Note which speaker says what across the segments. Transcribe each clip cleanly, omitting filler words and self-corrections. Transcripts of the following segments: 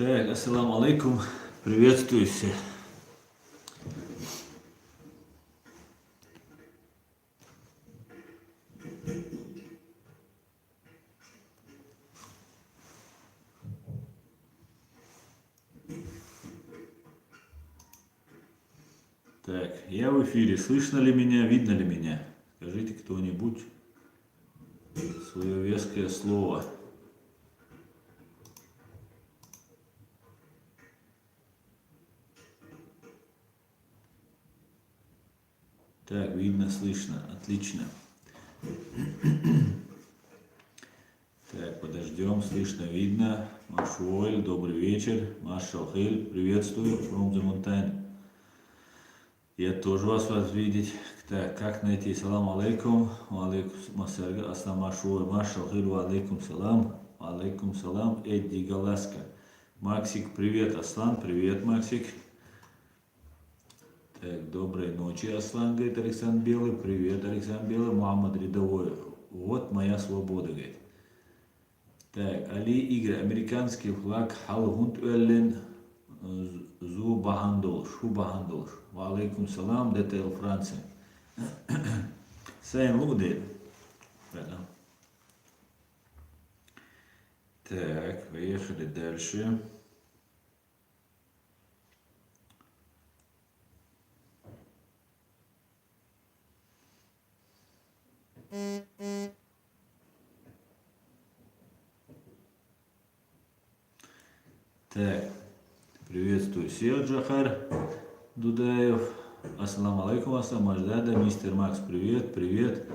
Speaker 1: Так, ассаламу алейкум, приветствую всех. Так, я в эфире. Слышно ли меня, видно ли меня? Скажите кто-нибудь свое веское слово. Так, видно, слышно. Отлично. Так, подождем. Слышно, видно. Машуэль, добрый вечер. Маршал Хиль, приветствую. From the mountain. Я тоже вас рад видеть. Так, как найти? Салам алейкум. Алейкум масарга. Аслам Машуэль. Маршал Хиль, алейкум салам. Алейкум салам. Эдди Галаска. Максик, привет. Аслан, привет, Максик. Так, доброй ночи, Аслан, говорит Александр Белый. Привет, Александр Белый. Мухаммад Рядовой. Вот моя свобода, говорит. Так, Али Игорь. Американский флаг. Халгунт Эллен. Зу Бахандолш. Шу Бахандолш. Алейкум салам. ДТЛ Франция. Сайн Лугдель. Так, поехали дальше. Так, приветствую всех, Джахар Дудаев. Ассаламу алейкум, ассалам, Маждада, мистер Макс, привет, привет.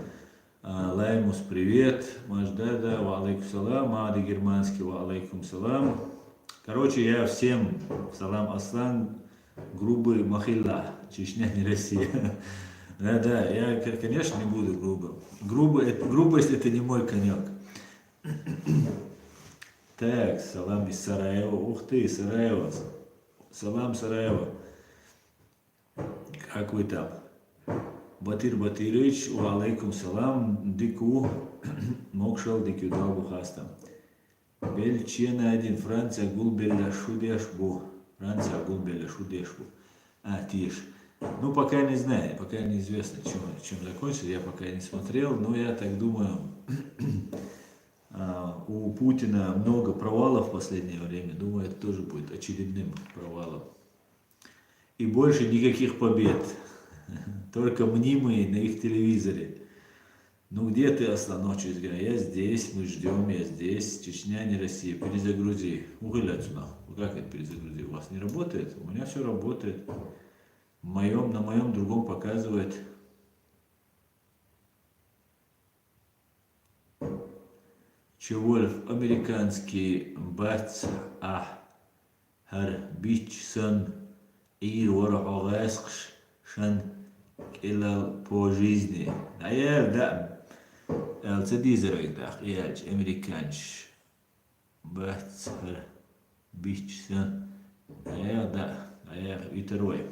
Speaker 1: Лаймус, привет. Маждада, ва алейкум салам. Мади Германский, ва алейкум салам. Короче, я всем салам Аслан, грубый махилла, Чечня, не Россия. Да, я, конечно, не буду грубым. Грубость это не мой конек. Так, салам из Сараева. Ух ты, Сараево. Салам, Сараево. Как вы там? Батир Батирович, алейкум салам. Дику, Мокшал, Дикю Далбу Хастам. Бельчена один, Франция, Гулбеля Шудешбу. Франция, Гулбеля Шудешбу. Тиш. Ну, пока не знаю, пока неизвестно, чем закончится. Я пока не смотрел, но я так думаю... У Путина много провалов в последнее время. Думаю, это тоже будет очередным провалом. И больше никаких побед. Только мнимые на их телевизоре. Ну где ты, Аслан, ночью? Я здесь, мы ждем, я здесь. Чечня, не Россия. Перезагрузи. Угыль отсюда. Как это перезагрузи? У вас не работает? У меня все работает. На моем другом показывает. Чевольф, американский бац, хар бичсон, ир ворохогаск, шан килал по жизни. А я, да, цедизерик, да, я американч, бац, хар бичсон, а я и второй.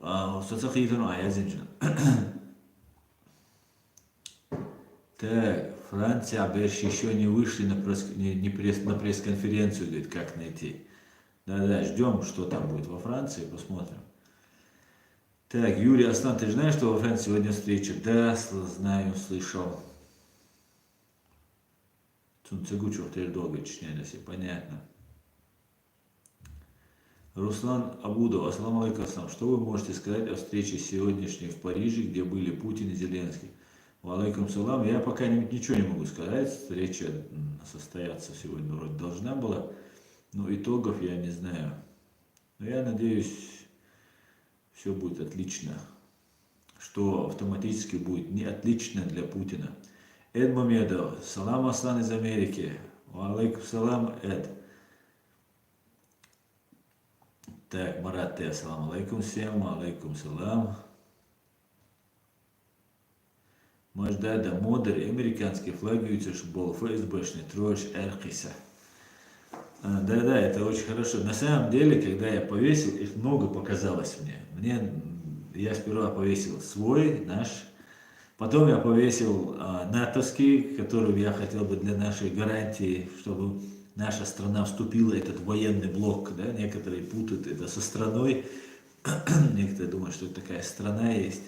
Speaker 1: Соцахитон, я зинжен. Так. Франция, Аберш еще не вышли на пресс-конференцию, говорит, как найти. Да, ждем, что там будет во Франции, посмотрим. Так, Юрий Аслан, ты же знаешь, что во Франции сегодня встреча? Да, знаю, слышал. Цунцегучев, ты долго Чечня, все понятно. Руслан Абудов, ассаламу алейкум, ассалам. Что вы можете сказать о встрече сегодняшней в Париже, где были Путин и Зеленский? Алейкум салам. Я пока ничего не могу сказать. Встреча состояться сегодня вроде должна была. Но итогов я не знаю. Но я надеюсь, все будет отлично. Что автоматически будет не отлично для Путина. Эд Мамедов. Салам, Аслан из Америки. Алейкум салам, Эд. Так, Марат, ты ассаламу алейкум всем. Алейкум салам. Маждада, модер, американский флаг, был ФСБшный, трош, Эркиса. Да, это очень хорошо. На самом деле, когда я повесил, их много показалось мне. Я сперва повесил свой, наш. Потом я повесил натовский, который я хотел бы для нашей гарантии, чтобы наша страна вступила в этот военный блок, да, некоторые путают это со страной, некоторые думают, что это такая страна есть.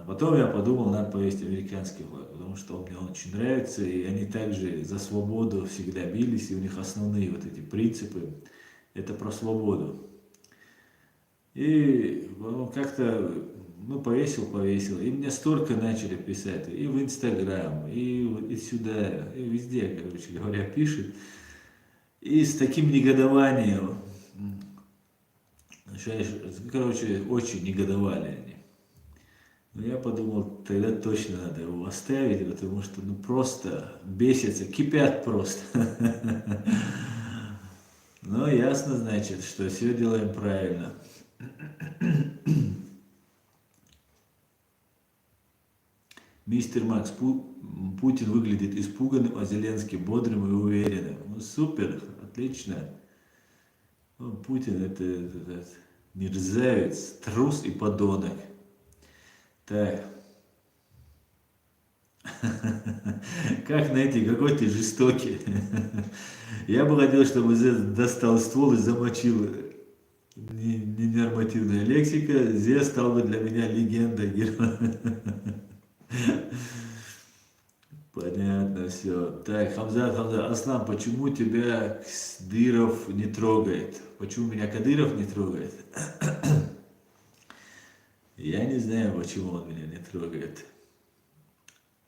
Speaker 1: Потом я подумал, надо повесить американский флаг, потому что он мне очень нравится, и они также за свободу всегда бились, и у них основные вот эти принципы, это про свободу. И как-то, ну, повесил, и мне столько начали писать, и в Инстаграм, и сюда, и везде, короче говоря, пишут, и с таким негодованием, короче, очень негодовали они. Но я подумал, тогда точно надо его оставить, потому что, ну, просто бесятся, кипят просто. Но ясно, значит, что все делаем правильно. Мистер Макс, Путин выглядит испуганным, а Зеленский бодрым и уверенным. Ну, супер, отлично. Ну, Путин это мерзавец, трус и подонок. Так. Как найти, какой ты жестокий. Я бы хотел, чтобы Зе достал ствол и замочил. Ненормативная лексика. Зе стал бы для меня легендой. Понятно, все. Так, Хамзат, Аслан, почему тебя Кадыров не трогает? Почему меня Кадыров не трогает? Я не знаю, почему он меня не трогает.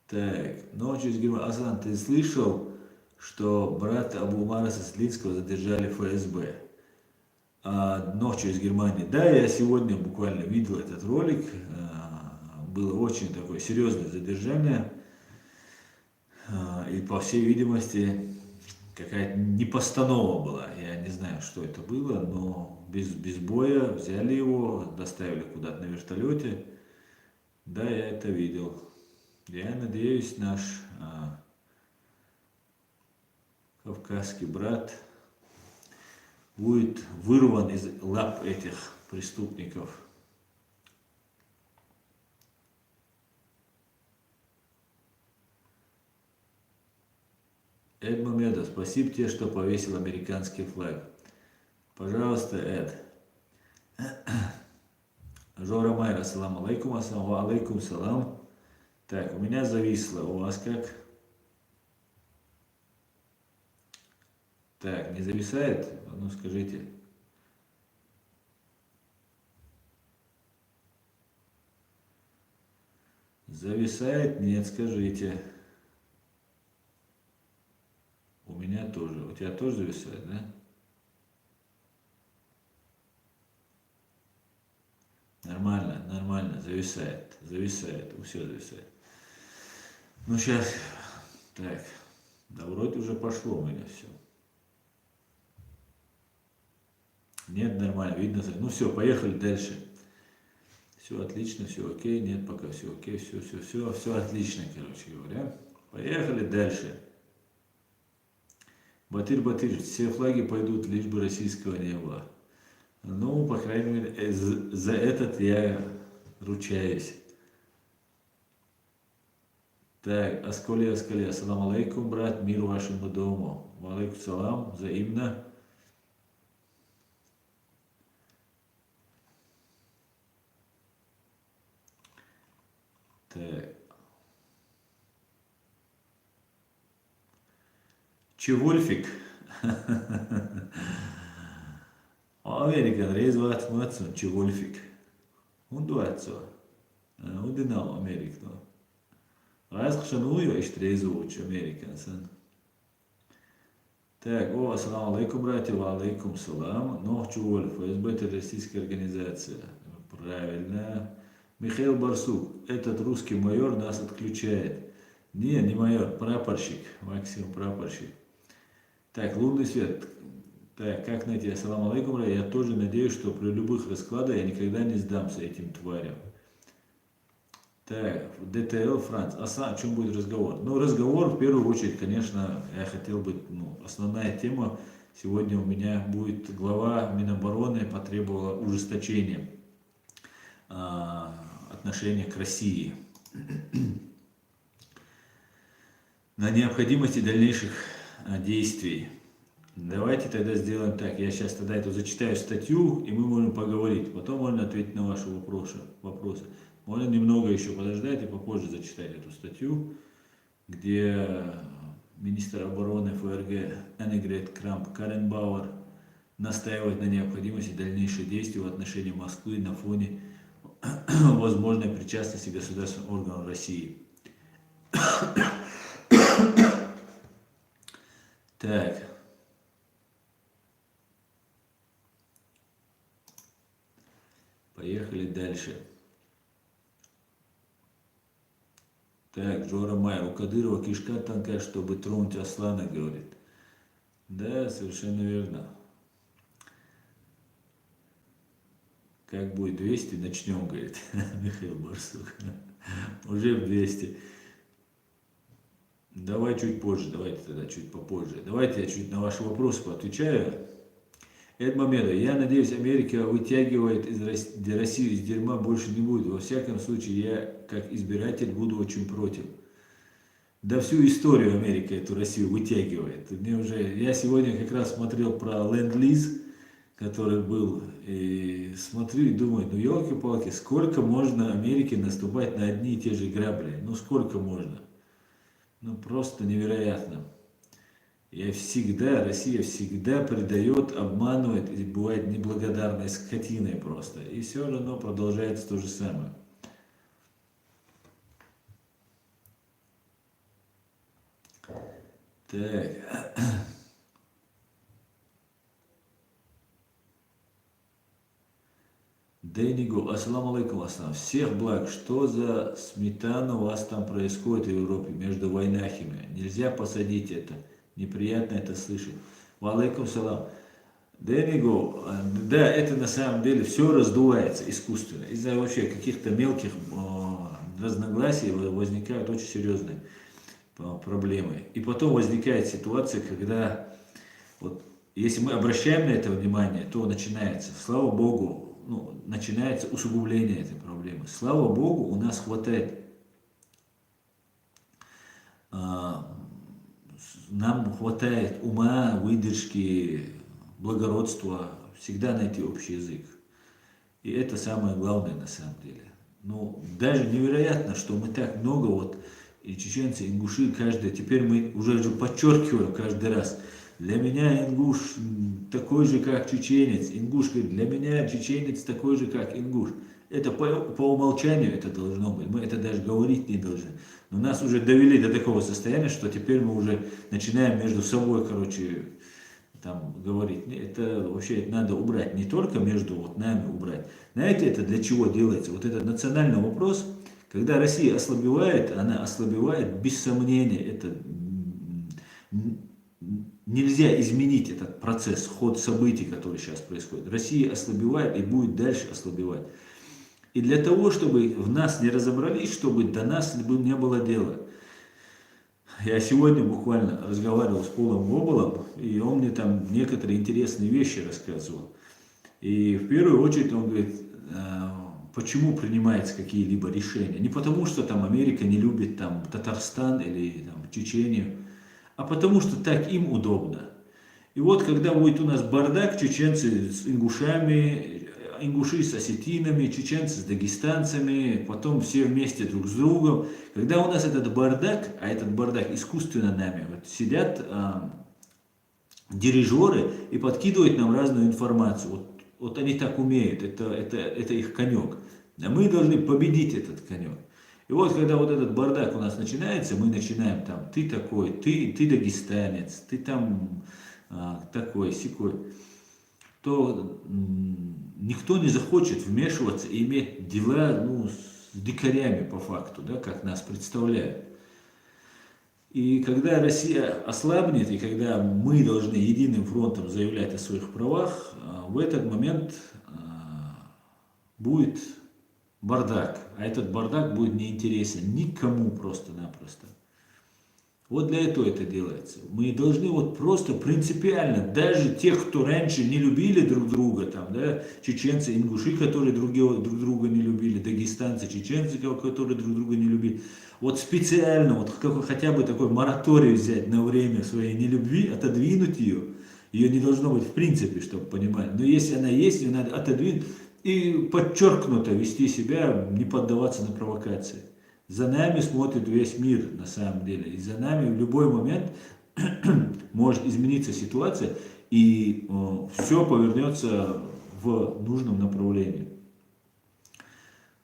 Speaker 1: Так, ночью из Германии. Аслан, ты слышал, что брата Абу Умара Саслинского задержали ФСБ? Ночью из Германии. Да, я сегодня буквально видел этот ролик. Было очень такое серьезное задержание. И, по всей видимости, какая-то непостанова была. Я не знаю, что это было, но без боя взяли его, доставили куда-то на вертолете. Да, я это видел. Я надеюсь, наш кавказский брат будет вырван из лап этих преступников. Эд Мамедов, спасибо тебе, что повесил американский флаг. Пожалуйста, Эд. Жора Майра, ассаламу алейкум, ассаламу алейкум, салам. Так, у меня зависло, у вас как? Так, не зависает? Ну, скажите. Зависает? Нет, скажите. У меня тоже. У тебя тоже зависает, да? Нормально, нормально, зависает, все зависает. Ну, сейчас, так, да вроде уже пошло у меня все. Нет, нормально, видно. Ну все, поехали дальше. Все отлично, все окей, нет, пока все окей, все отлично, короче говоря. Поехали дальше. Батыр, все флаги пойдут, лишь бы российского не было. Ну, по крайней мере, за этот я ручаюсь. Так, Асколи, ассаламу алейкум, брат, мир вашему дому. Алейкум салам, взаимно. Так. Чевольфик. Amerikan reiz vārds mats un Čevolfik. Un doco. Un dinamo Amerikno. Раскшаную и штрезович американцан. Так, ассаламу алейкум, братья, ва алейкум салам. Чувольф, ФСБ террористическая организация. Правильно. Михаил Барсук, этот русский майор нас отключает. Не майор, прапорщик, Максим прапорщик. Так, лунный свет. Так, как найти? Ассаламу алейкум, я тоже надеюсь, что при любых раскладах я никогда не сдамся этим тварям. Так, ДТЛ, Франц. О чем будет разговор? Ну, разговор, в первую очередь, конечно, я хотел бы, основная тема сегодня у меня будет: глава Минобороны потребовала ужесточения отношения к России. На необходимости дальнейших действий. Давайте тогда сделаем так. Я сейчас тогда эту зачитаю статью, и мы можем поговорить. Потом можно ответить на ваши вопросы. Можно немного еще подождать и попозже зачитать эту статью, где министр обороны ФРГ Эннегрет Крамп-Карренбауэр настаивает на необходимости дальнейших действий в отношении Москвы на фоне возможной причастности государственных органов России. Так. Поехали дальше. Так, Жора Майер. У Кадырова кишка тонкая, чтобы тронуть Аслана, говорит. Да, совершенно верно. Как будет 200, начнем, говорит Михаил Барсук. Уже в 200. Давай чуть позже, давайте тогда чуть попозже. Давайте я чуть на ваши вопросы поотвечаю. Эдмомедов, я надеюсь, Америка вытягивает Россию из дерьма больше не будет. Во всяком случае, я как избиратель буду очень против. Да всю историю Америка эту Россию вытягивает. Я сегодня как раз смотрел про ленд-лиз, который был, и смотрю и думаю, ну елки-палки, сколько можно Америке наступать на одни и те же грабли? Ну сколько можно? Ну просто невероятно. Россия всегда предает, обманывает и бывает неблагодарной скотиной просто. И все равно продолжается то же самое. Так. Дейниго, ассаламу алейкум, ассалам. Всех благ. Что за сметана у вас там происходит в Европе между войнахами? Нельзя посадить это. Неприятно это слышать. Валейкум салам. Дейниго, да, это на самом деле все раздувается искусственно. Из-за вообще каких-то мелких разногласий возникают очень серьезные проблемы. И потом возникает ситуация, когда вот, если мы обращаем на это внимание, то начинается, слава Богу, начинается усугубление этой проблемы. Слава Богу, у нас хватает, нам хватает ума, выдержки, благородства, всегда найти общий язык. И это самое главное на самом деле. Даже невероятно, что мы так много, и чеченцы, ингуши, теперь мы уже подчеркиваем каждый раз. Для меня ингуш такой же, как чеченец. Ингуш говорит, для меня чеченец такой же, как ингуш. Это по умолчанию это должно быть. Мы это даже говорить не должны. Но нас уже довели до такого состояния, что теперь мы уже начинаем между собой, говорить. Это вообще надо убрать. Не только между нами убрать. Знаете, это для чего делается? Вот этот национальный вопрос, когда Россия ослабевает, она ослабевает без сомнения. Это нельзя изменить этот процесс, ход событий, который сейчас происходит. Россия ослабевает и будет дальше ослабевать. И для того, чтобы в нас не разобрались, чтобы до нас не было дела. Я сегодня буквально разговаривал с Полом Гоболом, и он мне там некоторые интересные вещи рассказывал. И в первую очередь он говорит, почему принимаются какие-либо решения. Не потому, что там Америка не любит Татарстан или Чечению, а потому что так им удобно. И вот когда будет у нас бардак, чеченцы с ингушами, ингуши с осетинами, чеченцы с дагестанцами, потом все вместе друг с другом. Когда у нас этот бардак, а этот бардак искусственно нами, сидят дирижеры и подкидывают нам разную информацию. Вот они так умеют, это их конек. А мы должны победить этот конек. И вот когда вот этот бардак у нас начинается, мы начинаем ты такой, ты дагестанец, ты такой, сякой, то никто не захочет вмешиваться и иметь дела с дикарями по факту, как нас представляют. И когда Россия ослабнет, и когда мы должны единым фронтом заявлять о своих правах, в этот момент будет бардак. А этот бардак будет неинтересен никому просто-напросто. Вот для этого это делается. Мы должны вот просто принципиально, даже тех, кто раньше не любили друг друга, там, да, чеченцы, ингуши, которые друг друга не любили, дагестанцы, чеченцы, которые друг друга не любили, вот специально, вот хотя бы такой мораторий взять на время своей нелюбви, отодвинуть ее не должно быть в принципе, чтобы понимать, но если она есть, ее надо отодвинуть и подчеркнуто вести себя, не поддаваться на провокации. За нами смотрит весь мир, на самом деле. И за нами в любой момент может измениться ситуация, и все повернется в нужном направлении.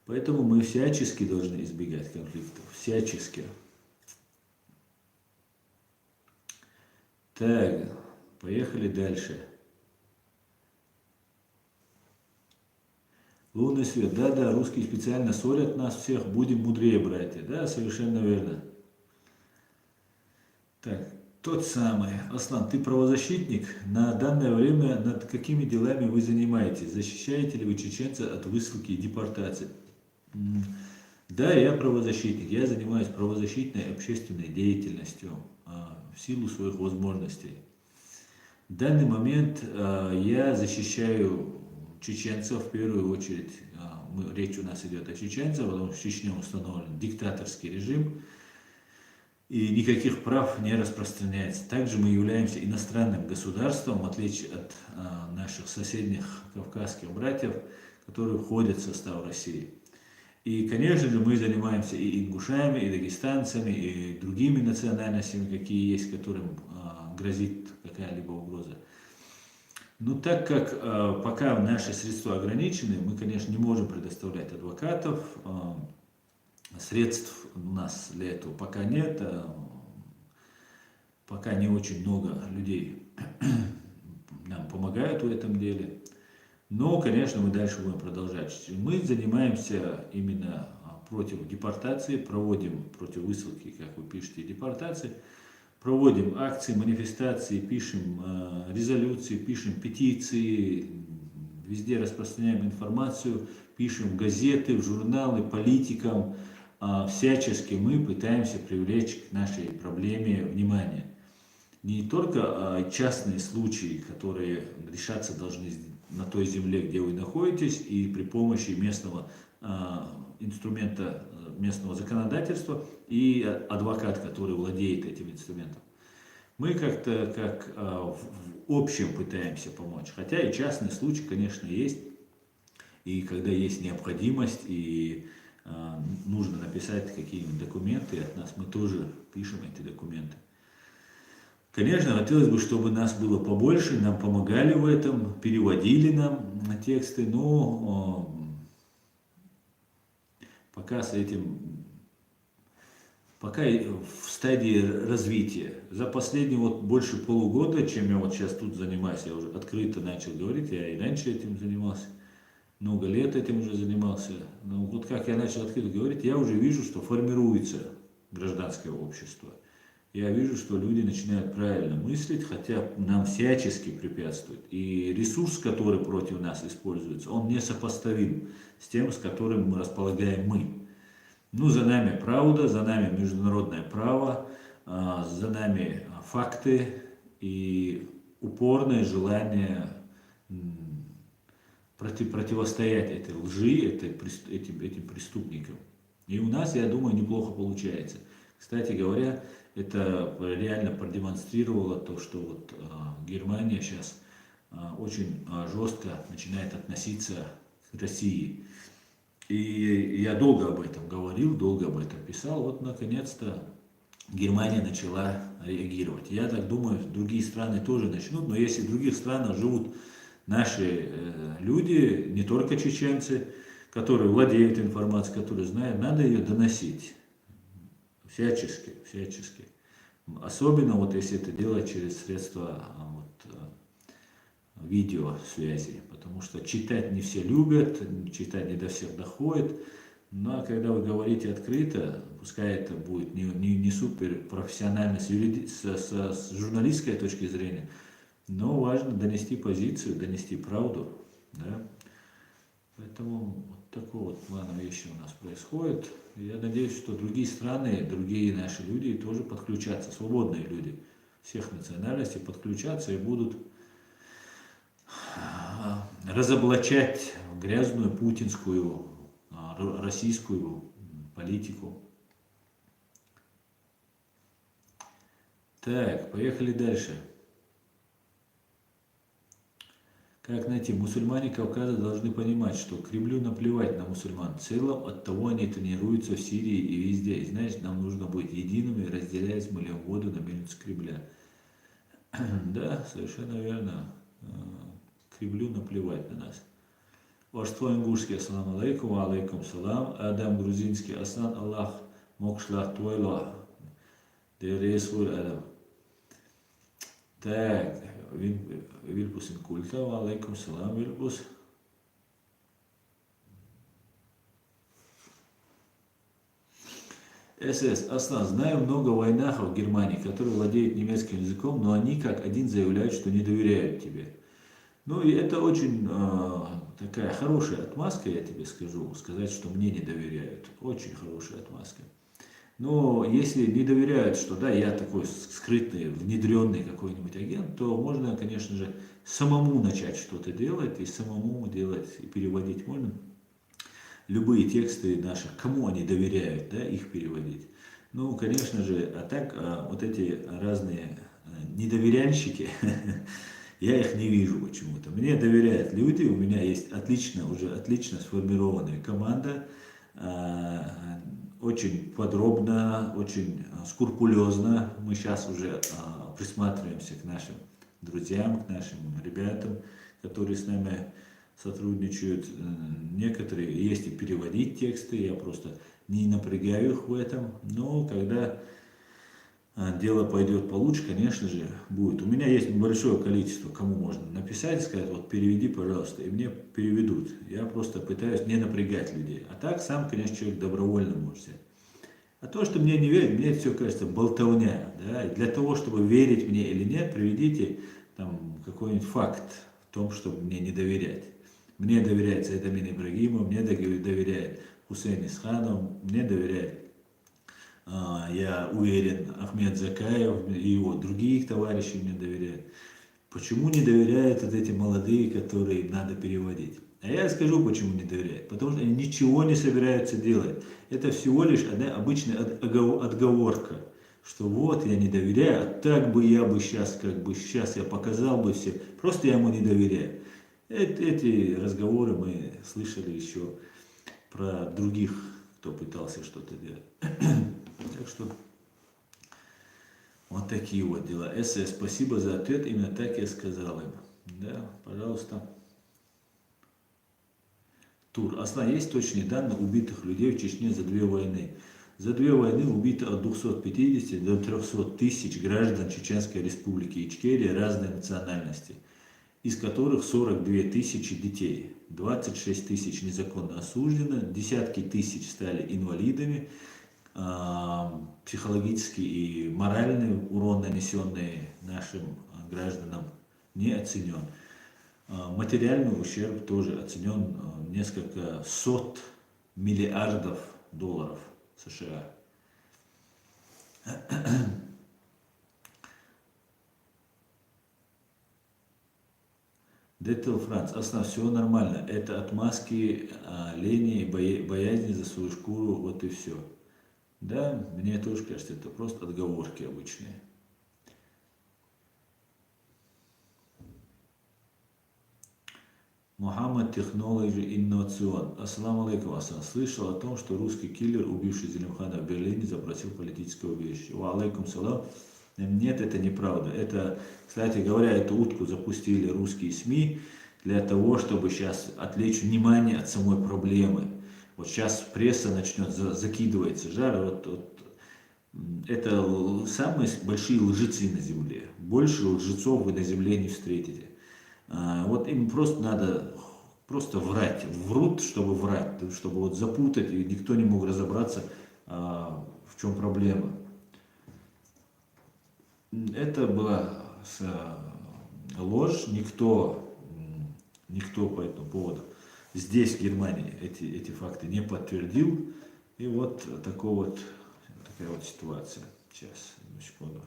Speaker 1: Поэтому мы всячески должны избегать конфликтов. Всячески. Так, поехали дальше. Лунный свет. Да, русские специально ссорят нас всех, будем мудрее, братья. Да, совершенно верно. Так, тот самый. Аслан, ты правозащитник? На данное время над какими делами вы занимаетесь? Защищаете ли вы чеченца от высылки и депортации? Да, я правозащитник. Я занимаюсь правозащитной общественной деятельностью в силу своих возможностей. В данный момент я защищаю чеченцев в первую очередь. Речь у нас идет о чеченцах, потому что в Чечне установлен диктаторский режим, и никаких прав не распространяется. Также мы являемся иностранным государством, в отличие от наших соседних кавказских братьев, которые входят в состав России. И, конечно же, мы занимаемся и ингушами, и дагестанцами, и другими национальностями, какие есть, которым грозит какая-либо угроза. Но так как пока наши средства ограничены, мы, конечно, не можем предоставлять адвокатов, средств у нас для этого пока нет, пока не очень много людей нам помогают в этом деле. Но, конечно, мы дальше будем продолжать. Мы занимаемся именно против депортации, проводим против высылки, как вы пишете, депортации, проводим акции, манифестации, пишем резолюции, пишем петиции, везде распространяем информацию, пишем в газеты, в журналы, политикам. Всячески мы пытаемся привлечь к нашей проблеме внимание. Не только частные случаи, которые решаться должны на той земле, где вы находитесь, и при помощи местного инструмента, местного законодательства и адвокат, который владеет этим инструментом. Мы как-то в общем пытаемся помочь. Хотя и частные случаи, конечно, есть. И когда есть необходимость, и нужно написать какие-нибудь документы от нас, мы тоже пишем эти документы. Конечно, хотелось бы, чтобы нас было побольше, нам помогали в этом, переводили нам тексты, но пока с этим, пока в стадии развития. За последние больше полугода, чем я сейчас тут занимаюсь, я уже открыто начал говорить, я и раньше этим занимался, много лет этим уже занимался. Но вот как я начал открыто говорить, я уже вижу, что формируется гражданское общество. Я вижу, что люди начинают правильно мыслить, хотя нам всячески препятствуют. И ресурс, который против нас используется, он несопоставим с тем, с которым мы располагаем мы. Ну, за нами правда, за нами международное право, за нами факты и упорное желание противостоять этой лжи, этим преступникам. И у нас, я думаю, неплохо получается. Кстати говоря, это реально продемонстрировало то, что вот Германия сейчас очень жестко начинает относиться к России. И я долго об этом говорил, долго об этом писал. Вот наконец-то Германия начала реагировать. Я так думаю, другие страны тоже начнут, но если в других странах живут наши люди, не только чеченцы, которые владеют информацией, которые знают, надо ее доносить. Всячески, всячески. Особенно вот если это делать через средства видеосвязи, потому что читать не все любят, читать не до всех доходит. Но когда вы говорите открыто, пускай это будет не супер профессионально с журналистской точки зрения, но важно донести позицию, донести правду. Да? Поэтому такого вот плана вещи у нас происходят. Я надеюсь, что другие страны, другие наши люди тоже подключатся, свободные люди всех национальностей подключатся и будут разоблачать грязную путинскую, российскую политику. Так, поехали дальше. Как найти? Мусульмане Кавказа должны понимать, что Кремлю наплевать на мусульман. В целом от того они тренируются в Сирии и везде. И значит, нам нужно быть едиными, разделяясь мы льем воду на мельницу Кремля. Да, совершенно верно. Кремлю наплевать на нас. Ваштво ингушский, ассаламу алейкум, алейкум салам. Адам грузинский, асан Аллах, мокшлах твойло. Дересур Адам. Так, Вильпус инкульта, алейкум салам, Вильпус. СС, Аслан, знаю много войнахов в Германии, которые владеют немецким языком, но они как один заявляют, что не доверяют тебе. Ну и это очень такая хорошая отмазка, я тебе скажу, сказать, что мне не доверяют. Очень хорошая отмазка. Но если не доверяют, что да, я такой скрытный, внедренный какой-нибудь агент, то можно, конечно же, самому начать что-то делать, и самому делать, и переводить можно. Любые тексты наши, кому они доверяют, да, их переводить. Ну, конечно же, а так вот эти разные недоверянщики, я их не вижу почему-то. Мне доверяют люди, у меня есть уже отлично сформированная команда, очень подробно, очень скрупулезно. Мы сейчас уже присматриваемся к нашим друзьям, к нашим ребятам, которые с нами сотрудничают. Некоторые есть и переводить тексты, я просто не напрягаю их в этом. Но когда дело пойдет получше, конечно же, будет. У меня есть большое количество, кому можно написать, сказать, вот переведи, пожалуйста, и мне переведут. Я просто пытаюсь не напрягать людей. А так сам, конечно, человек добровольно может взять. А то, что мне не верят, мне это все кажется болтовня. Да? И для того, чтобы верить мне или нет, приведите там какой-нибудь факт в том, чтобы мне не доверять. Мне доверяет Саидамин Ибрагимов, мне доверяет Хусейн Исханов, мне доверяет, я уверен, Ахмед Закаев и его других товарищей мне доверяют. Почему не доверяют вот эти молодые, которые им надо переводить? А я скажу, почему не доверяют. Потому что они ничего не собираются делать. Это всего лишь одна обычная отговорка, что вот я не доверяю, а так бы я бы сейчас я показал бы все. Просто я ему не доверяю. Эти разговоры мы слышали еще про других, кто пытался что-то делать. Так что вот такие вот дела. СС, спасибо за ответ, именно так я сказал им. Да, пожалуйста. Тур. Аслан, есть точные данные убитых людей в Чечне за 2 войны? За 2 войны убито от 250 до 300 тысяч граждан Чеченской республики Ичкерия разной национальности, из которых 42 тысячи детей, 26 тысяч незаконно осуждено, десятки тысяч стали инвалидами, психологический и моральный урон, нанесенный нашим гражданам, не оценен. Материальный ущерб тоже оценен несколько сот миллиардов долларов США. Детел Франц, Аслан, все нормально. Это отмазки, лени, боязни за свою шкуру, вот и все. Да, мне тоже кажется, это просто отговорки обычные. Мухаммад Технологи Инновацион. Ассаламу алейкум, Аслан. Слышал о том, что русский киллер, убивший Зелимхана в Берлине, запросил политическое убежище. Ва алейкум салам. Нет, это неправда. Это, кстати говоря, эту утку запустили русские СМИ для того, чтобы сейчас отвлечь внимание от самой проблемы. Вот сейчас пресса начнет закидываться жар. Это самые большие лжецы на земле. Больше лжецов вы на земле не встретите. Вот им просто надо врать. Врут, чтобы врать, чтобы вот запутать, и никто не мог разобраться, в чем проблема. Это была ложь, никто по этому поводу здесь, в Германии, эти факты не подтвердил. И вот такая вот ситуация. Сейчас, одну секунду.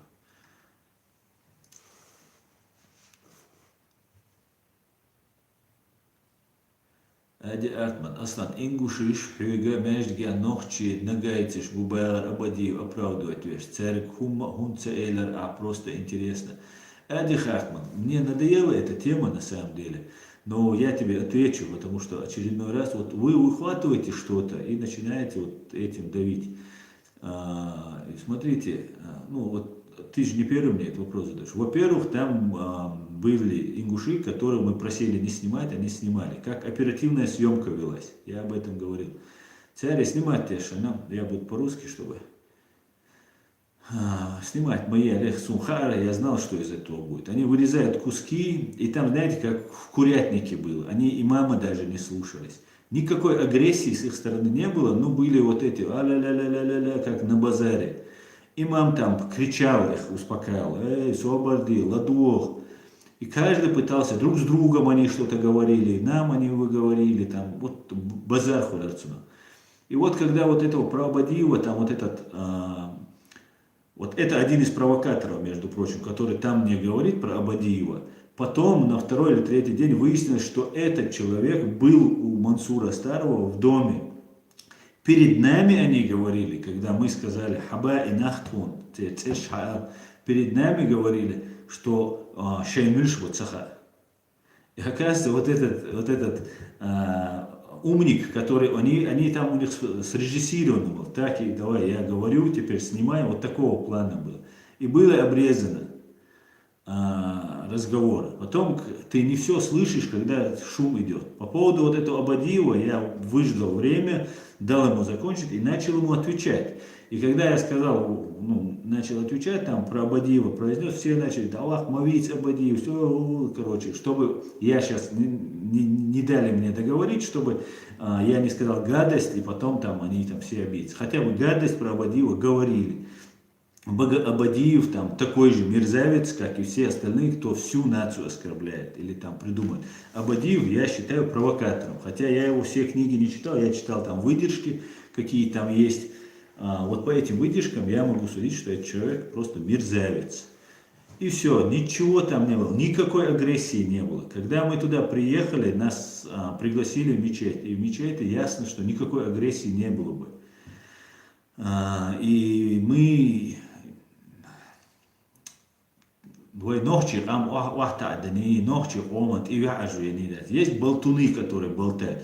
Speaker 1: Hadi Artman, Aslan, ингушиш, хюга, междге, нохчи, нагайцеш, бубайар, абадиев, оправдывать вещь. Церк, хунца, эйлер, а просто интересно. Ади Хартман, мне надоела эта тема на самом деле, но я тебе отвечу, потому что очередной раз вот вы выхватываете что-то и начинаете вот этим давить. Смотрите, ну вот ты же не первый мне этот вопрос задаешь. Во-первых, там были ингуши, которые мы просили не снимать, они снимали. Как оперативная съемка велась, я об этом говорил. Царь, снимать те шанам, я буду по-русски, чтобы снимать мои Олег Сумхара, я знал, что из этого будет. Они вырезают куски, и там, знаете, как в курятнике было. Они имама даже не слушались. Никакой агрессии с их стороны не было, но были вот эти а-ля-ля-ля-ля-ля, как на базаре. Имам там кричал их, успокаивал, эй, свободы, ладох. И каждый пытался, друг с другом они что-то говорили, нам они говорили, там, вот базар хулярцуна. И вот когда вот этого Прабадиева, там вот этот, вот это один из провокаторов, между прочим, который там мне говорит про Абадиева. Потом на второй или третий день выяснилось, что этот человек был у Мансура Старого в доме. Перед нами они говорили, когда мы сказали «Хаба и нахтун», перед нами говорили, что «Шаймюш вот саха». И оказывается, вот этот умник, который, они там у них срежиссировано было, так и давай, я говорю, теперь снимаем, вот такого плана было. И было обрезано разговор. Потом ты не все слышишь, когда шум идет. По поводу вот этого Абадиева я выждал время, дал ему закончить и начал ему отвечать. И когда я сказал, ну, начал отвечать, там про Абадиева произнес, все начали, Аллах мавиц Абадиев, все, короче, чтобы я сейчас не дали мне договорить, чтобы я не сказал гадость, и потом там они там все обидятся. Хотя бы гадость про Абадиева говорили. Абадиев там такой же мерзавец, как и все остальные, кто всю нацию оскорбляет или там придумает. Абадиев я считаю провокатором, хотя я его все книги не читал, я читал там выдержки, какие там есть. Вот по этим выдержкам я могу судить, что этот человек просто мерзавец. И все, ничего там не было, никакой агрессии не было. Когда мы туда приехали, нас пригласили в мечеть, и в мечети ясно, что никакой агрессии не было бы. И мы ногчи, ногчи, омат и вяжу, есть болтуны, которые болтают.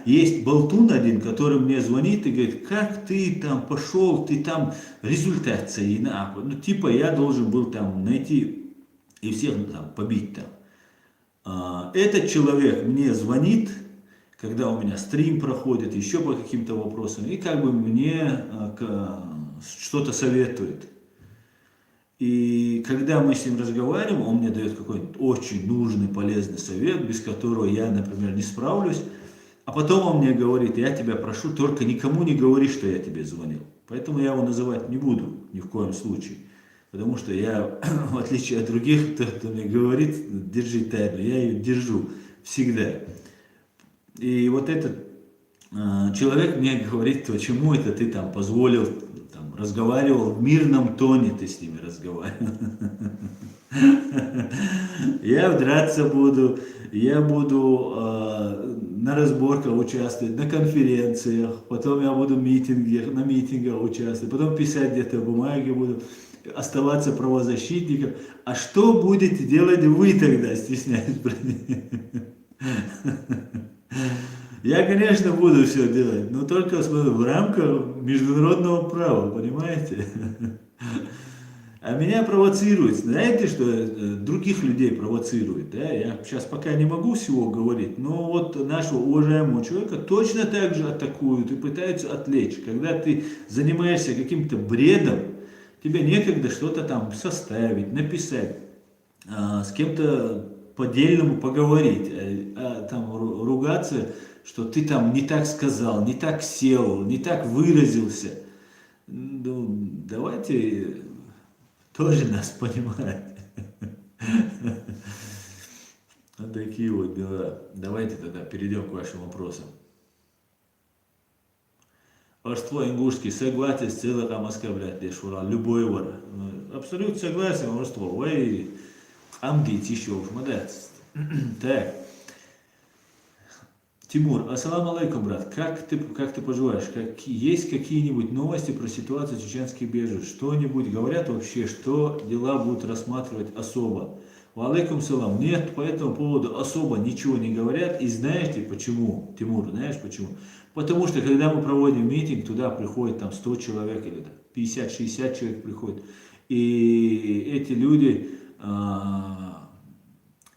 Speaker 1: Есть болтун один, который мне звонит и говорит, как ты там пошел, ты там результат. Ну, типа я должен был там найти и всех там побить там. Этот человек мне звонит, когда у меня стрим проходит, еще по каким-то вопросам, и как бы мне что-то советует. И когда мы с ним разговариваем, он мне дает какой-то очень нужный, полезный совет, без которого я, например, не справлюсь. А потом он мне говорит, я тебя прошу, только никому не говори, что я тебе звонил. Поэтому я его называть не буду ни в коем случае. Потому что я, в отличие от других, кто мне говорит, держи тайну, я ее держу всегда. И вот этот человек мне говорит, почему это ты там позволил, там, разговаривал в мирном тоне, ты с ними разговаривал. Я драться буду, я буду на разборках участвовать, на конференциях, потом я буду на митингах участвовать, потом писать где-то бумаги буду, оставаться правозащитником. А что будете делать вы тогда, стесняюсь? Я, конечно, буду все делать, но только в рамках международного права, понимаете? А меня провоцирует. Знаете, что других людей провоцирует? Да? Я сейчас пока не могу всего говорить, но вот нашего уважаемого человека точно так же атакуют и пытаются отвлечь. Когда ты занимаешься каким-то бредом, тебе некогда что-то там составить, написать, с кем-то по-дельному поговорить, там ругаться, что ты там не так сказал, не так сел, не так выразился. Ну, давайте тоже нас понимать. такие вот дела. Давайте тогда перейдем к вашим вопросам. Орство ингушский согласен с целым оскорблять Дешура, любой вор. Абсолютно согласен, орство. Вы амдить еще уж, молодец. Так. Тимур, ассаламу алейкум, брат. Как ты поживаешь? Есть какие-нибудь новости про ситуацию чеченских беженцев? Что-нибудь говорят вообще, что дела будут рассматривать особо? Алейкум салам. Нет, по этому поводу особо ничего не говорят. И знаете почему, Тимур, знаешь почему? Потому что когда мы проводим митинг, туда приходит там 100 человек или 50-60 человек приходит. И эти люди,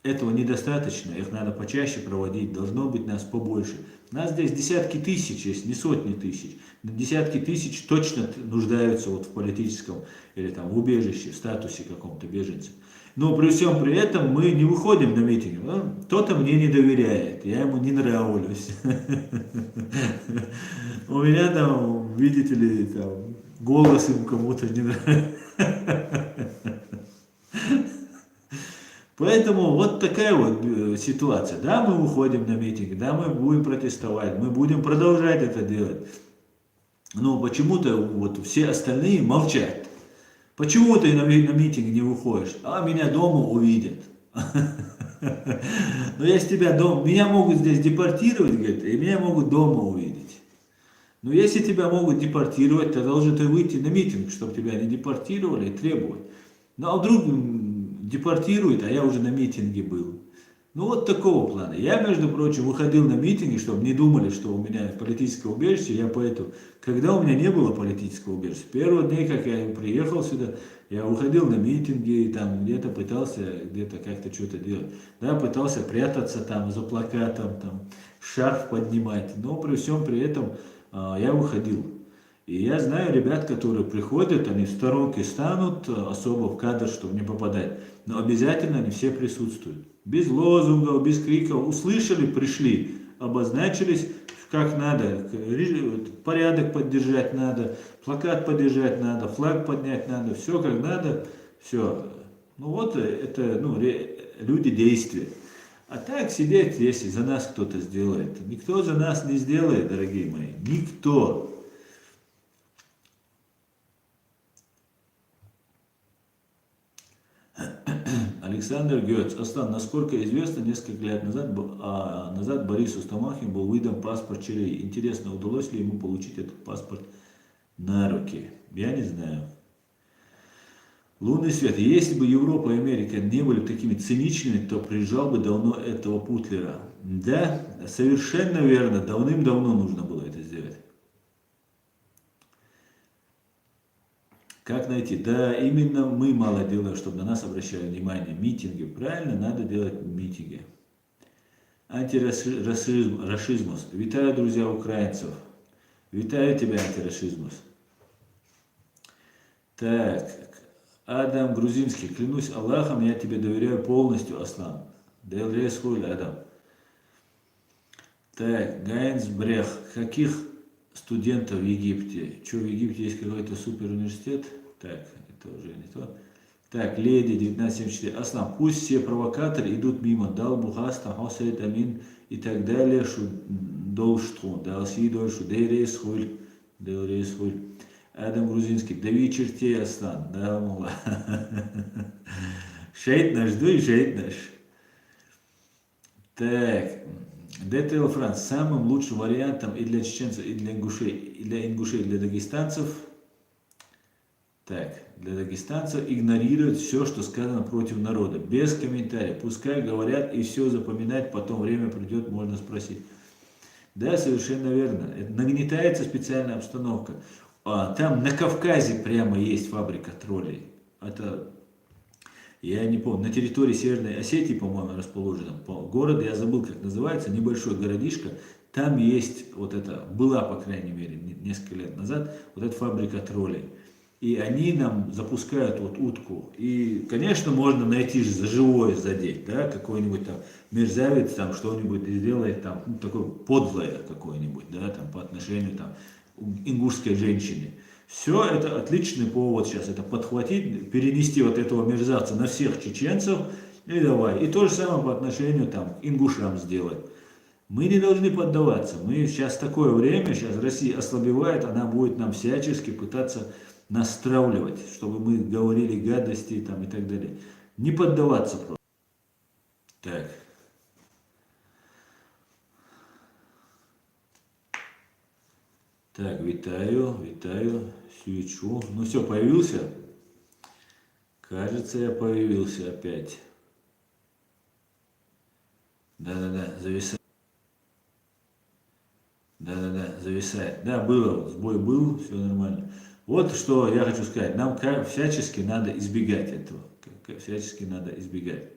Speaker 1: этого недостаточно, их надо почаще проводить, должно быть нас побольше. Нас здесь десятки тысяч, если не сотни тысяч. Десятки тысяч точно нуждаются вот в политическом или там в убежище, в статусе каком-то беженца. Но при всем при этом мы не выходим на митинги. Кто-то мне не доверяет, я ему не нравлюсь. У меня там, видите ли, там, голос им кому-то не нравится. Поэтому вот такая вот ситуация. Да, мы выходим на митинг, да, мы будем протестовать, мы будем продолжать это делать. Но почему-то вот все остальные молчат. Почему ты на митинг не выходишь? А меня дома увидят. Но если тебя дома, меня могут здесь депортировать, говорит, и меня могут дома увидеть. Но если тебя могут депортировать, то должен ты выйти на митинг, чтобы тебя не депортировали и требовать. Ну а вдруг депортируют, а я уже на митинге был. Ну вот такого плана. Я, между прочим, выходил на митинги, чтобы не думали, что у меня политическое убежище, я поэтому, когда у меня не было политического убежища, с первых дней, как я приехал сюда, я выходил на митинги, и там где-то пытался, где-то как-то что-то делать. Да, пытался прятаться там за плакатом, там, шарф поднимать, но при всем при этом я выходил. И я знаю ребят, которые приходят, они в сторонке станут особо в кадр, чтобы не попадать. Но обязательно они все присутствуют. Без лозунгов, без криков. Услышали, пришли, обозначились как надо. Порядок поддержать надо, плакат поддержать надо, флаг поднять надо. Все как надо, все. Ну вот это люди действия. А так сидеть, если за нас кто-то сделает. Никто за нас не сделает, дорогие мои. Никто. Александр Гёц. Аслан, насколько известно, несколько лет назад Борису Стамахин был выдан паспорт Чили. Интересно, удалось ли ему получить этот паспорт на руки? Я не знаю. Лунный свет. Если бы Европа и Америка не были такими циничными, то приезжал бы давно этого Путлера. Да, совершенно верно. Давным-давно нужно было это сделать. Как найти? Да, именно мы мало делаем, чтобы на нас обращали внимание. Митинги. Правильно, надо делать митинги. Антирашизмус. Витаю, друзья украинцев. Витаю тебя, антирашизмус. Так. Адам Грузинский. Клянусь Аллахом, я тебе доверяю полностью, Аслан. Делрес хуй, Адам. Так. Гайнс Брех. Каких студентов в Египте? Что, в Египте есть какой-то супер университет? Так, это уже не то. Так, Леди 1974. Аслан, пусть все провокаторы идут мимо. Дал Бухаста, Хосейд Амин и так далее. Шу долштру. Дал си дольшу. Дейрейс хуль. Дейрейс хуль. Адам Грузинский. Дави чертей, Аслан. Да, мула. Шейт наш, дуй, шейт наш. Так. ДТЛ Франц. Самым лучшим вариантом и для чеченцев, и для ингушей, и для дагестанцев. Так, для дагестанцев игнорировать все, что сказано против народа. Без комментариев. Пускай говорят и все запоминать, потом время придет, можно спросить. Да, совершенно верно. Это нагнетается специальная обстановка. Там на Кавказе прямо есть фабрика троллей. Это, я не помню, на территории Северной Осетии, по-моему, расположена. Город, я забыл, как называется, небольшой городишко. Там есть вот это, была, по крайней мере, несколько лет назад, вот эта фабрика троллей. И они нам запускают вот утку. И, конечно, можно найти же за живое задеть, да, какой-нибудь там мерзавец там что-нибудь сделает, там, ну, такое подлое какое-нибудь, да, там, по отношению там ингушской женщине. Все это отличный повод сейчас, это подхватить, перенести вот этого мерзавца на всех чеченцев И давай. И то же самое по отношению там, к ингушам сделать. Мы не должны поддаваться. Мы сейчас такое время, сейчас Россия ослабевает, она будет нам всячески пытаться настравливать, чтобы мы говорили гадости там, и так далее. Не поддаваться просто. Так. Так, витаю, свечу. Ну все, появился? Кажется, я появился опять. Да-да-да, зависает. Да-да-да, зависает. Да, было, сбой был, все нормально. Вот что я хочу сказать. Нам всячески надо избегать этого. Всячески надо избегать.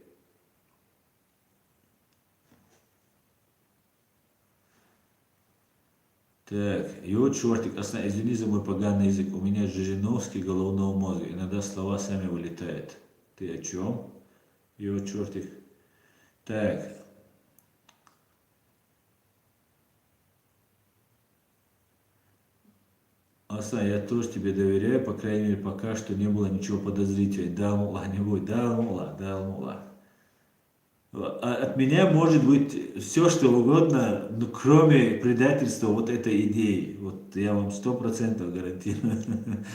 Speaker 1: Так, и вот чертик, извини за мой поганый язык, у меня Жириновский головного мозга, иногда слова сами вылетают. Ты о чем? И вот чертик. Так, я тоже тебе доверяю, по крайней мере, пока что не было ничего подозрительного. Да, мула, не будет, да, мула. От меня может быть все, что угодно, но кроме предательства вот этой идеи. Вот я вам 100% гарантирую.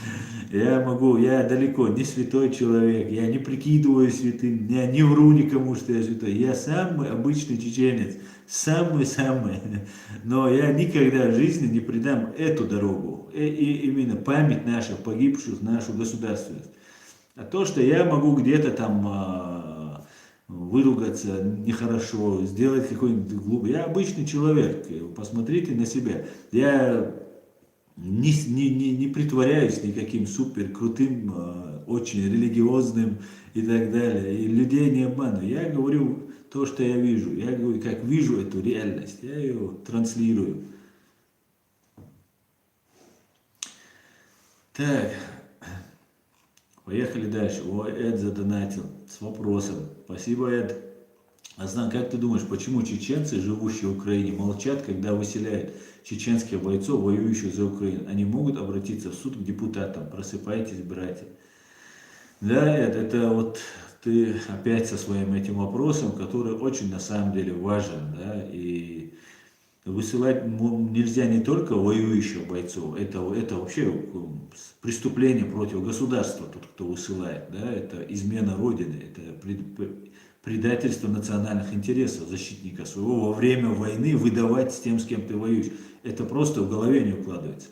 Speaker 1: Я далеко не святой человек, я не прикидываюсь святым, я не вру никому, что я святой. Я самый обычный чеченец, самый-самый. Но я никогда в жизни не предам эту дорогу, и именно память наших погибших, нашу государственность. А то, что я могу где-то там выругаться нехорошо, сделать какой-нибудь глупый. Я обычный человек, посмотрите на себя. Я не притворяюсь никаким супер крутым, очень религиозным и так далее. И людей не обманываю. Я говорю то, что я вижу. Я говорю, как вижу эту реальность. Я ее транслирую. Так, поехали дальше. О, Эд задонатил с вопросом. Спасибо, Эд. Аслан, как ты думаешь, почему чеченцы, живущие в Украине, молчат, когда выселяют чеченских бойцов, воюющих за Украину? Они могут обратиться в суд к депутатам. Просыпайтесь, братья. Да, Эд, это вот ты опять со своим этим вопросом, который очень на самом деле важен, да, и высылать нельзя не только воюющих бойцов, это вообще преступление против государства, тот, кто высылает, да, это измена Родины, это предательство национальных интересов защитника своего во время войны выдавать с тем, с кем ты воюешь. Это просто в голове не укладывается.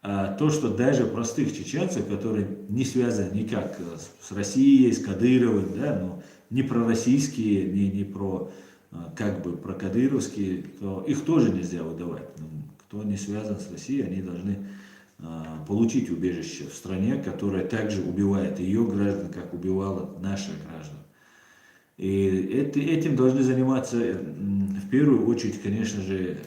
Speaker 1: А то, что даже простых чеченцев, которые не связаны никак с Россией, с Кадыровым, да, ну, не пророссийские, не про как бы про кадыровские, то их тоже нельзя выдавать. Ну, кто не связан с Россией, они должны получить убежище в стране, которая также убивает ее граждан, как убивала наших граждан. И этим должны заниматься в первую очередь, конечно же,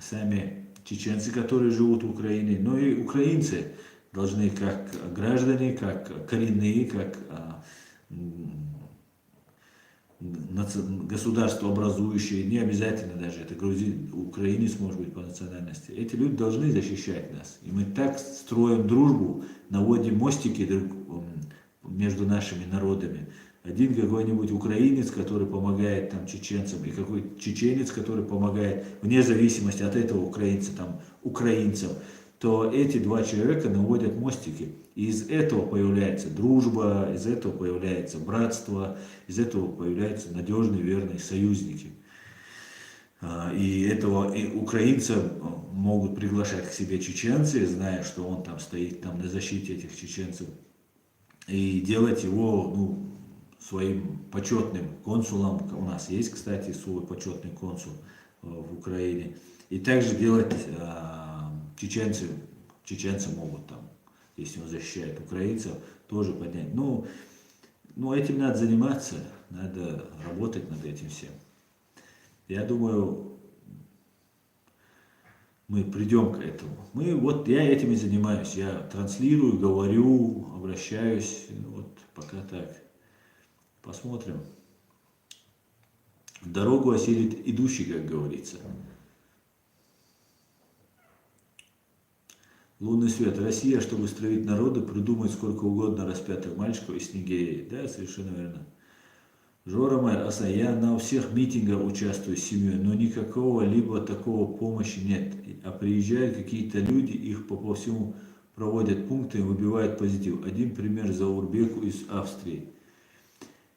Speaker 1: сами чеченцы, которые живут в Украине, но и украинцы должны как граждане, как коренные, как государство образующее, не обязательно даже это грузин, украинец может быть по национальности. Эти люди должны защищать нас. И мы так строим дружбу, наводим мостики между нашими народами. Один какой-нибудь украинец, который помогает там чеченцам, и какой чеченец, который помогает, вне зависимости от этого украинца, там, украинцам, то эти два человека наводят мостики. И из этого появляется дружба, из этого появляется братство, из этого появляются надежные, верные союзники. И этого и украинца могут приглашать к себе чеченцы, зная, что он там стоит там на защите этих чеченцев, и делать его, ну, своим почетным консулом. У нас есть, кстати, свой почетный консул в Украине. И также делать чеченцы могут там, если он защищает украинцев, тоже поднять. Ну, этим надо заниматься, надо работать над этим всем. Я думаю, мы придем к этому. Я этим и занимаюсь. Я транслирую, говорю, обращаюсь. Вот пока так. Посмотрим. Дорогу осилит идущий, как говорится. Лунный свет. Россия, чтобы стравить народы, придумает сколько угодно распятых мальчиков и снегирей. Да, совершенно верно. Жора Мэр, я на всех митингах участвую с семьей, но никакого либо такого помощи нет. А приезжают какие-то люди, их по всему проводят пункты и выбивают позитив. Один пример Заурбеку из Австрии.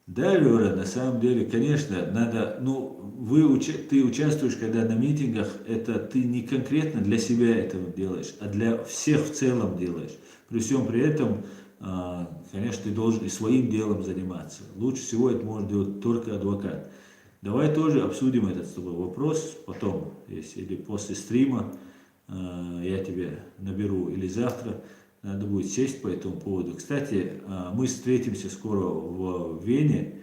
Speaker 1: Да, Лера, на самом деле, конечно, надо, ну, ты участвуешь, когда на митингах, это ты не конкретно для себя этого делаешь, а для всех в целом делаешь. При всем при этом, конечно, ты должен и своим делом заниматься. Лучше всего это может делать только адвокат. Давай тоже обсудим этот с тобой вопрос потом, если, или после стрима я тебя наберу, или завтра. Надо будет сесть по этому поводу. Кстати, мы встретимся скоро в Вене.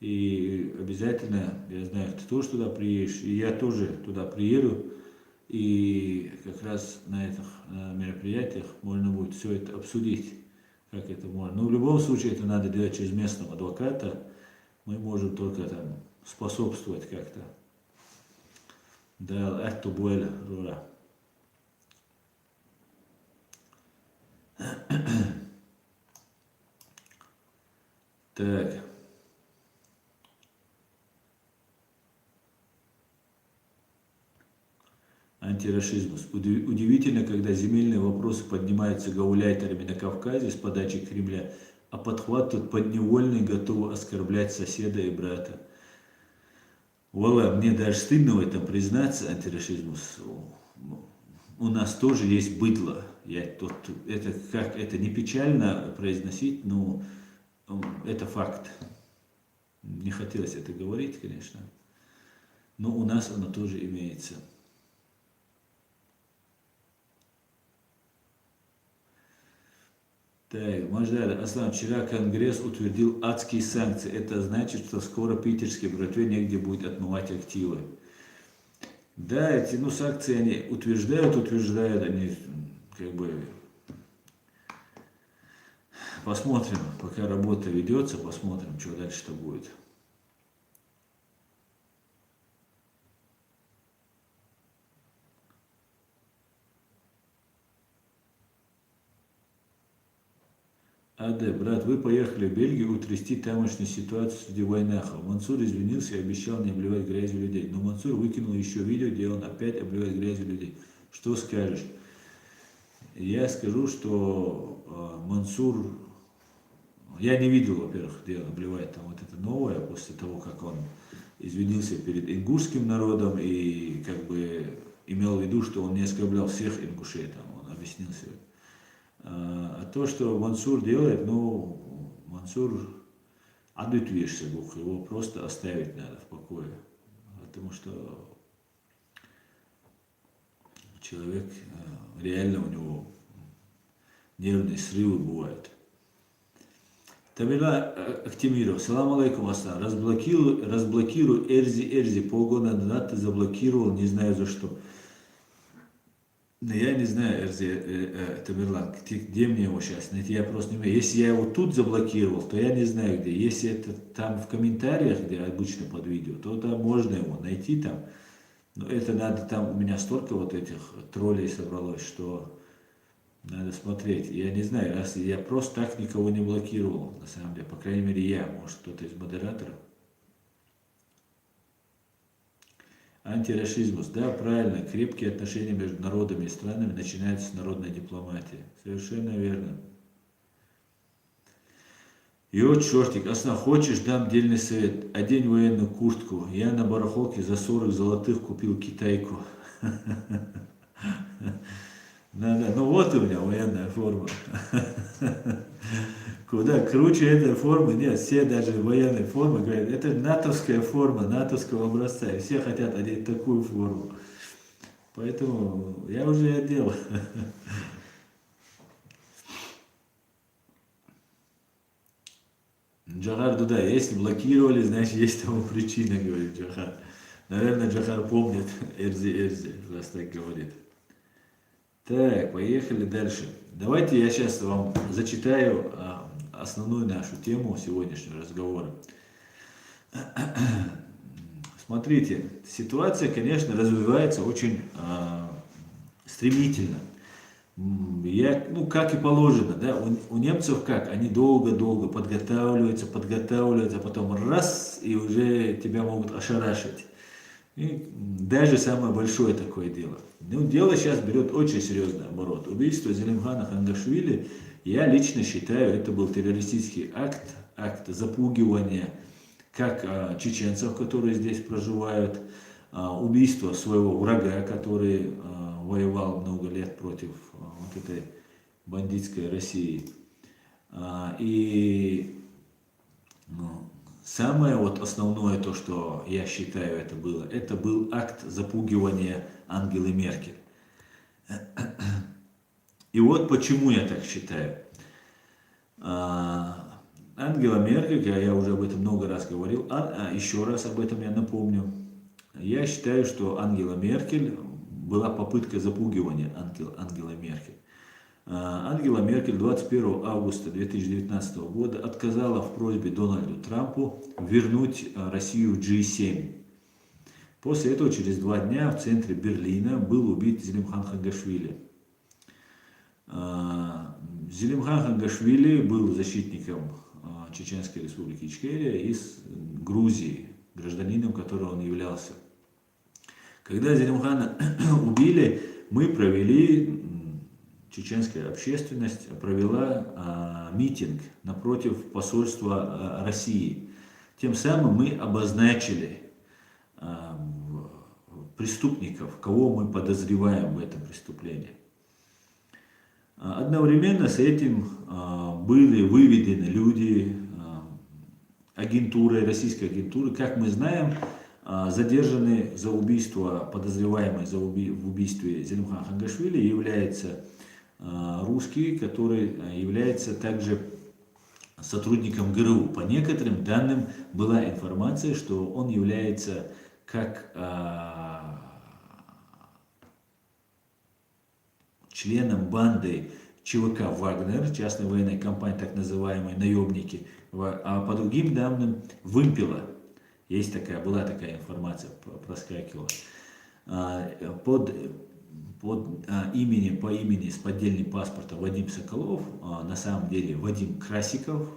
Speaker 1: И обязательно, я знаю, ты тоже туда приедешь, и я тоже туда приеду. И как раз на этих мероприятиях можно будет все это обсудить, как это можно. Но в любом случае это надо делать через местного адвоката. Мы можем только там способствовать как-то. Да, это боль, Рора. Так. Антирашизм. Удивительно, когда земельные вопросы поднимаются гауляйтерами на Кавказе с подачи Кремля, а подхватывают подневольные, готовы оскорблять соседа и брата. Вала, мне даже стыдно в этом признаться, антирашизм. У нас тоже есть быдло. Это не печально произносить, но это факт. Не хотелось это говорить, конечно, но у нас оно тоже имеется. Так, Маждар, Аслан, вчера Конгресс утвердил адские санкции. Это значит, что скоро питерской братве негде будет отмывать активы. Да, эти санкции они утверждают, они как бы посмотрим, пока работа ведется, посмотрим, что дальше-то будет. Брат, вы поехали в Бельгию утрясти тамошнюю ситуацию среди войнахов. Мансур извинился и обещал не обливать грязью людей. Но Мансур выкинул еще видео, где он опять обливает грязью людей. Что скажешь? Я скажу, что Мансур... Я не видел, во-первых, где он обливает там вот это новое, после того, как он извинился перед ингушским народом и как бы имел в виду, что он не оскорблял всех ингушей, там он объяснил себе. А то, что Мансур делает, Мансур ответвишься, его просто оставить надо в покое. Потому что человек, реально у него нервные срывы бывают. Тамила Актимиров, салам алейкум, Асан, разблокируй Эрзи, полгода назад ты заблокировал, не знаю за что. Но я не знаю, Тамерлан, где мне его сейчас найти, я просто не знаю. Если я его тут заблокировал, то я не знаю где. Если это там в комментариях, где обычно под видео, то там можно его найти там. Но это надо, там у меня столько вот этих троллей собралось, что надо смотреть. Я не знаю, раз я просто так никого не блокировал, на самом деле, по крайней мере я, может кто-то из модераторов. Антирашизм, да, правильно, крепкие отношения между народами и странами начинаются с народной дипломатии. Совершенно верно. Йо, чертик, Асна, хочешь, дам дельный совет. Одень военную куртку. Я на барахолке за 40 золотых купил китайку. Ну вот у меня военная форма. Куда круче этой формы нет, все даже в военной форме говорят, это натовская форма, натовского образца, и все хотят одеть такую форму. Поэтому я уже одел. Джахар Дуда, если блокировали, значит есть тому причина, говорит Джахар. Наверное, Джахар помнит Эрзи, раз так говорит. Так, поехали дальше. Давайте я сейчас вам зачитаю основную нашу тему сегодняшнего разговора. Смотрите, ситуация, конечно, развивается очень стремительно. ну, как и положено, да, у немцев как, они долго-долго подготавливаются, а потом раз, и уже тебя могут ошарашить. И даже самое большое такое дело. Ну, дело сейчас берет очень серьезный оборот. Убийство Зелимхана Хангашвили, я лично считаю, это был террористический акт запугивания как чеченцев, которые здесь проживают, убийство своего врага, который воевал много лет против вот этой бандитской России. И ну, самое вот основное, то, что я считаю, это был акт запугивания Ангелы Меркель. И вот почему я так считаю. Ангела Меркель, я уже об этом много раз говорил, еще раз об этом я напомню. Я считаю, что Ангела Меркель была попытка запугивания Ангела Меркель. Ангела Меркель 21 августа 2019 года отказала в просьбе Дональду Трампу вернуть Россию в G7. После этого через 2 дня в центре Берлина был убит Зелимхан Хангашвили. Зелимхан Хангашвили был защитником Чеченской республики Ичкерия из Грузии, гражданином которого он являлся. Когда Зелимхана убили, чеченская общественность провела митинг напротив посольства России. Тем самым мы обозначили преступников, кого мы подозреваем в этом преступлении. Одновременно с этим были выведены люди российской агентуры. Как мы знаем, задержанный за убийство, подозреваемый в убийстве Зелимхана Хангашвили является русский, который является также сотрудником ГРУ. По некоторым данным была информация, что он является как членом банды ЧВК «Вагнер», частной военной компании, так называемые наемники, а по другим данным «Вымпела». Была такая информация, проскакивала. По имени с поддельным паспортом Вадим Соколов, на самом деле Вадим Красиков,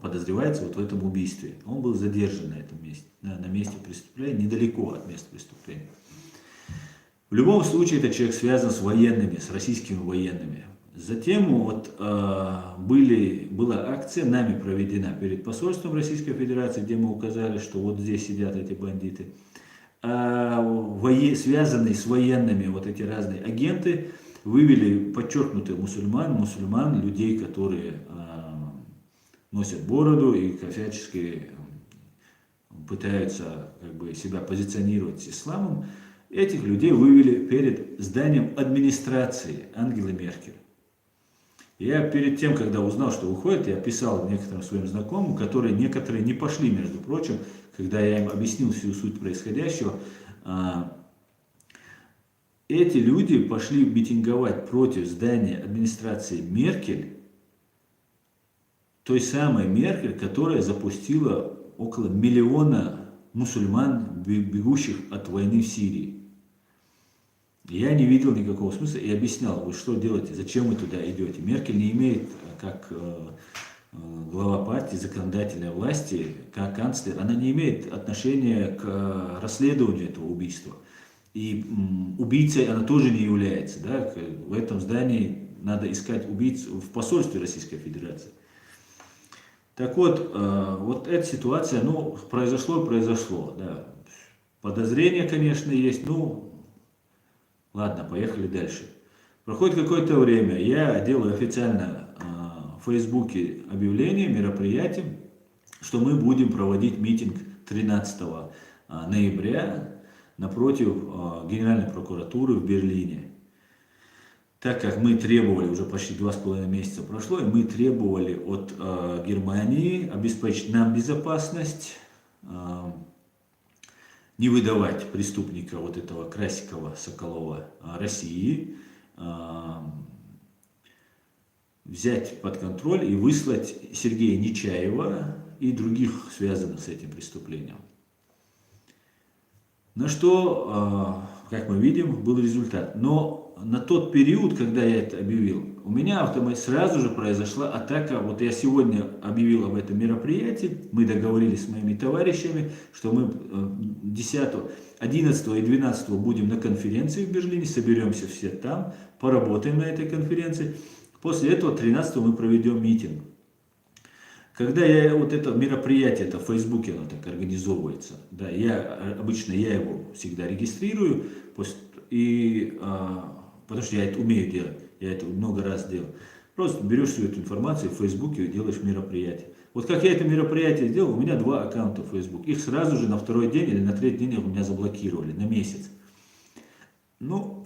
Speaker 1: подозревается в этом убийстве. Он был задержан на этом месте, на месте преступления, недалеко от места преступления. В любом случае, этот человек связан с военными, с российскими военными. Затем была акция, нами проведена перед посольством Российской Федерации, где мы указали, что вот здесь сидят эти бандиты. Связанные с военными вот эти разные агенты вывели подчеркнутых мусульман, людей, которые носят бороду и всячески пытаются себя позиционировать с исламом. Этих людей вывели перед зданием администрации Ангелы Меркель. Я перед тем, когда узнал, что уходит, я писал некоторым своим знакомым, некоторые не пошли, между прочим, когда я им объяснил всю суть происходящего. Эти люди пошли митинговать против здания администрации Меркель, той самой Меркель, которая запустила около 1 миллиона мусульман, бегущих от войны в Сирии. Я не видел никакого смысла и объяснял, вы что делаете, зачем вы туда идете. Меркель не имеет, как глава партии, законодательной власти, как канцлер, она не имеет отношения к расследованию этого убийства. И убийцей она тоже не является. Да? В этом здании надо искать убийцу в посольстве Российской Федерации. Так вот, вот эта ситуация, произошло. Да. Подозрения, конечно, есть, ладно, поехали дальше. Проходит какое-то время, я делаю официально в Фейсбуке объявление, мероприятие, что мы будем проводить митинг 13 ноября напротив Генеральной прокуратуры в Берлине. Так как мы требовали, уже почти 2,5 месяца прошло, и мы требовали от Германии обеспечить нам безопасность, не выдавать преступника вот этого Красикова, Соколова России, взять под контроль и выслать Сергея Нечаева и других, связанных с этим преступлением. На что, как мы видим, был результат. Но на тот период, когда я это объявил, у меня сразу же произошла атака. Вот я сегодня объявил об этом мероприятии, мы договорились с моими товарищами, что мы 10, 11 и 12 будем на конференции в Берлине, соберемся все там, поработаем на этой конференции. После этого 13 мы проведем митинг. Когда я вот это мероприятие, это в Фейсбуке оно так организовывается, да, обычно я его всегда регистрирую, потому что я это умею делать, я это много раз делал. Просто берешь всю эту информацию в Фейсбуке и делаешь мероприятие. Вот как я это мероприятие сделал, у меня 2 аккаунта в Facebook. Их сразу же на 2-й день или на 3-й день у меня заблокировали на месяц. Ну,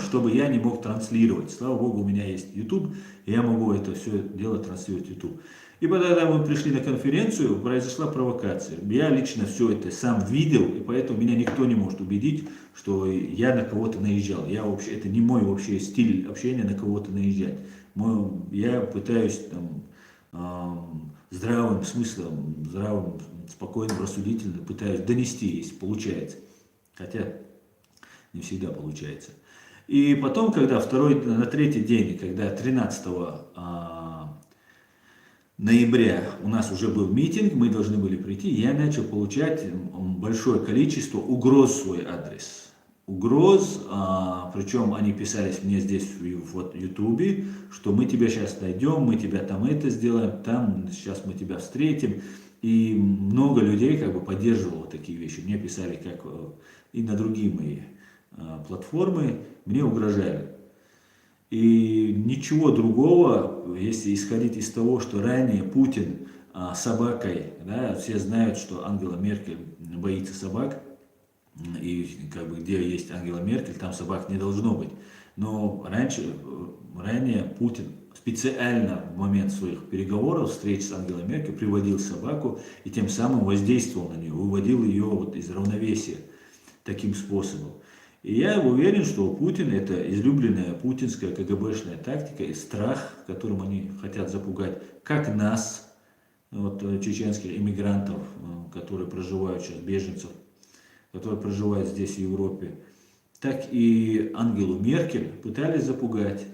Speaker 1: чтобы я не мог транслировать. Слава Богу, у меня есть YouTube, и я могу это все дело транслировать в YouTube. И когда мы пришли на конференцию, произошла провокация. Я лично все это сам видел, и поэтому меня никто не может убедить, что я на кого-то наезжал. Это не мой вообще стиль общения на кого-то наезжать. Я пытаюсь здравым смыслом, здравым, спокойным, рассудительно пытаюсь донести, если получается. Хотя не всегда получается. И потом, когда на 3-й день, когда 13 ноября у нас уже был митинг, мы должны были прийти, я начал получать большое количество угроз в свой адрес. Угроз, причем они писались мне здесь в Ютубе, что мы тебя сейчас найдем, мы тебя там это сделаем, там сейчас мы тебя встретим. И много людей как бы поддерживало такие вещи. Мне писали, как и на другие мои платформы, мне угрожали. И ничего другого, если исходить из того, что ранее Путин собакой, да, все знают, что Ангела Меркель боится собак, и как бы где есть Ангела Меркель, там собак не должно быть. Но ранее Путин специально в момент своих переговоров, встреч с Ангелой Меркель, приводил собаку и тем самым воздействовал на нее, выводил ее вот из равновесия таким способом. И я уверен, что у Путина это излюбленная путинская КГБшная тактика и страх, которым они хотят запугать как нас, вот, чеченских иммигрантов, которые проживают сейчас, беженцев, которые проживают здесь в Европе, так и Ангелу Меркель пытались запугать.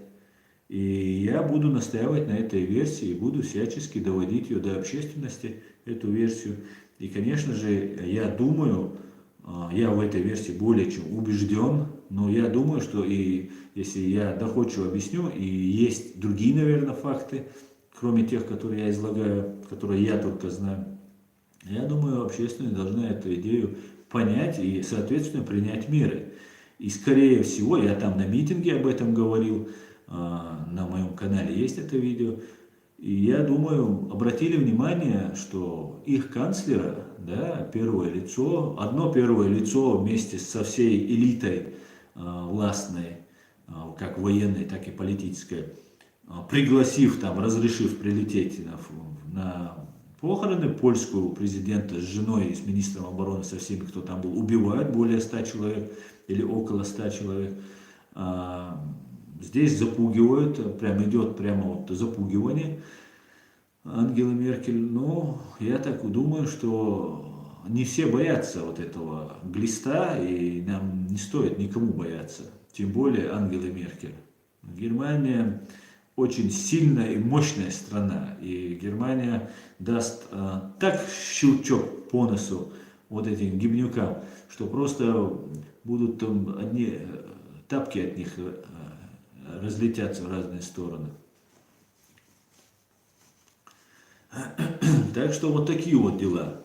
Speaker 1: И я буду настаивать на этой версии, буду всячески доводить ее до общественности, эту версию. И, конечно же, я думаю, я в этой версии более чем убежден, но я думаю, что и если я доходчиво объясню, и есть другие, наверное, факты, кроме тех, которые я излагаю, которые я только знаю, я думаю, общественность должна эту идею понять и, соответственно, принять меры. И, скорее всего, я там на митинге об этом говорил, на моем канале есть это видео, и я думаю, обратили внимание, что их канцлера, да, одно первое лицо вместе со всей элитой властной, как военной, так и политической, пригласив, разрешив прилететь на похороны польского президента с женой и с министром обороны, со всеми, кто там был, убивают более 100 человек или около 100 человек. Здесь запугивают, идет запугивание Ангелы Меркель. Но я так думаю, что не все боятся вот этого глиста, и нам не стоит никому бояться, тем более Ангелы Меркель. Германия очень сильная и мощная страна, и Германия даст так щелчок по носу вот этим гибнюкам, что просто будут там одни тапки от них разлетятся в разные стороны. Так что вот такие вот дела.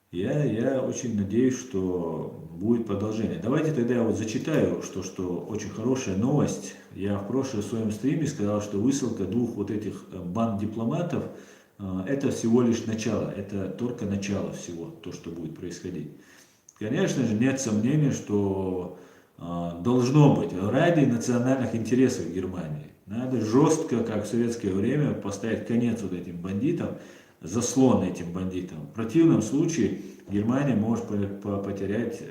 Speaker 1: Я очень надеюсь, что будет продолжение. Давайте тогда я зачитаю, что очень хорошая новость. Я в прошлом своем стриме сказал, что высылка 2 вот этих банд дипломатов это всего лишь начало, это только начало всего, то, что будет происходить. Конечно же, нет сомнения, что должно быть ради национальных интересов Германии. Надо жестко, как в советское время, поставить конец вот этим бандитам, заслон этим бандитам. В противном случае Германия может потерять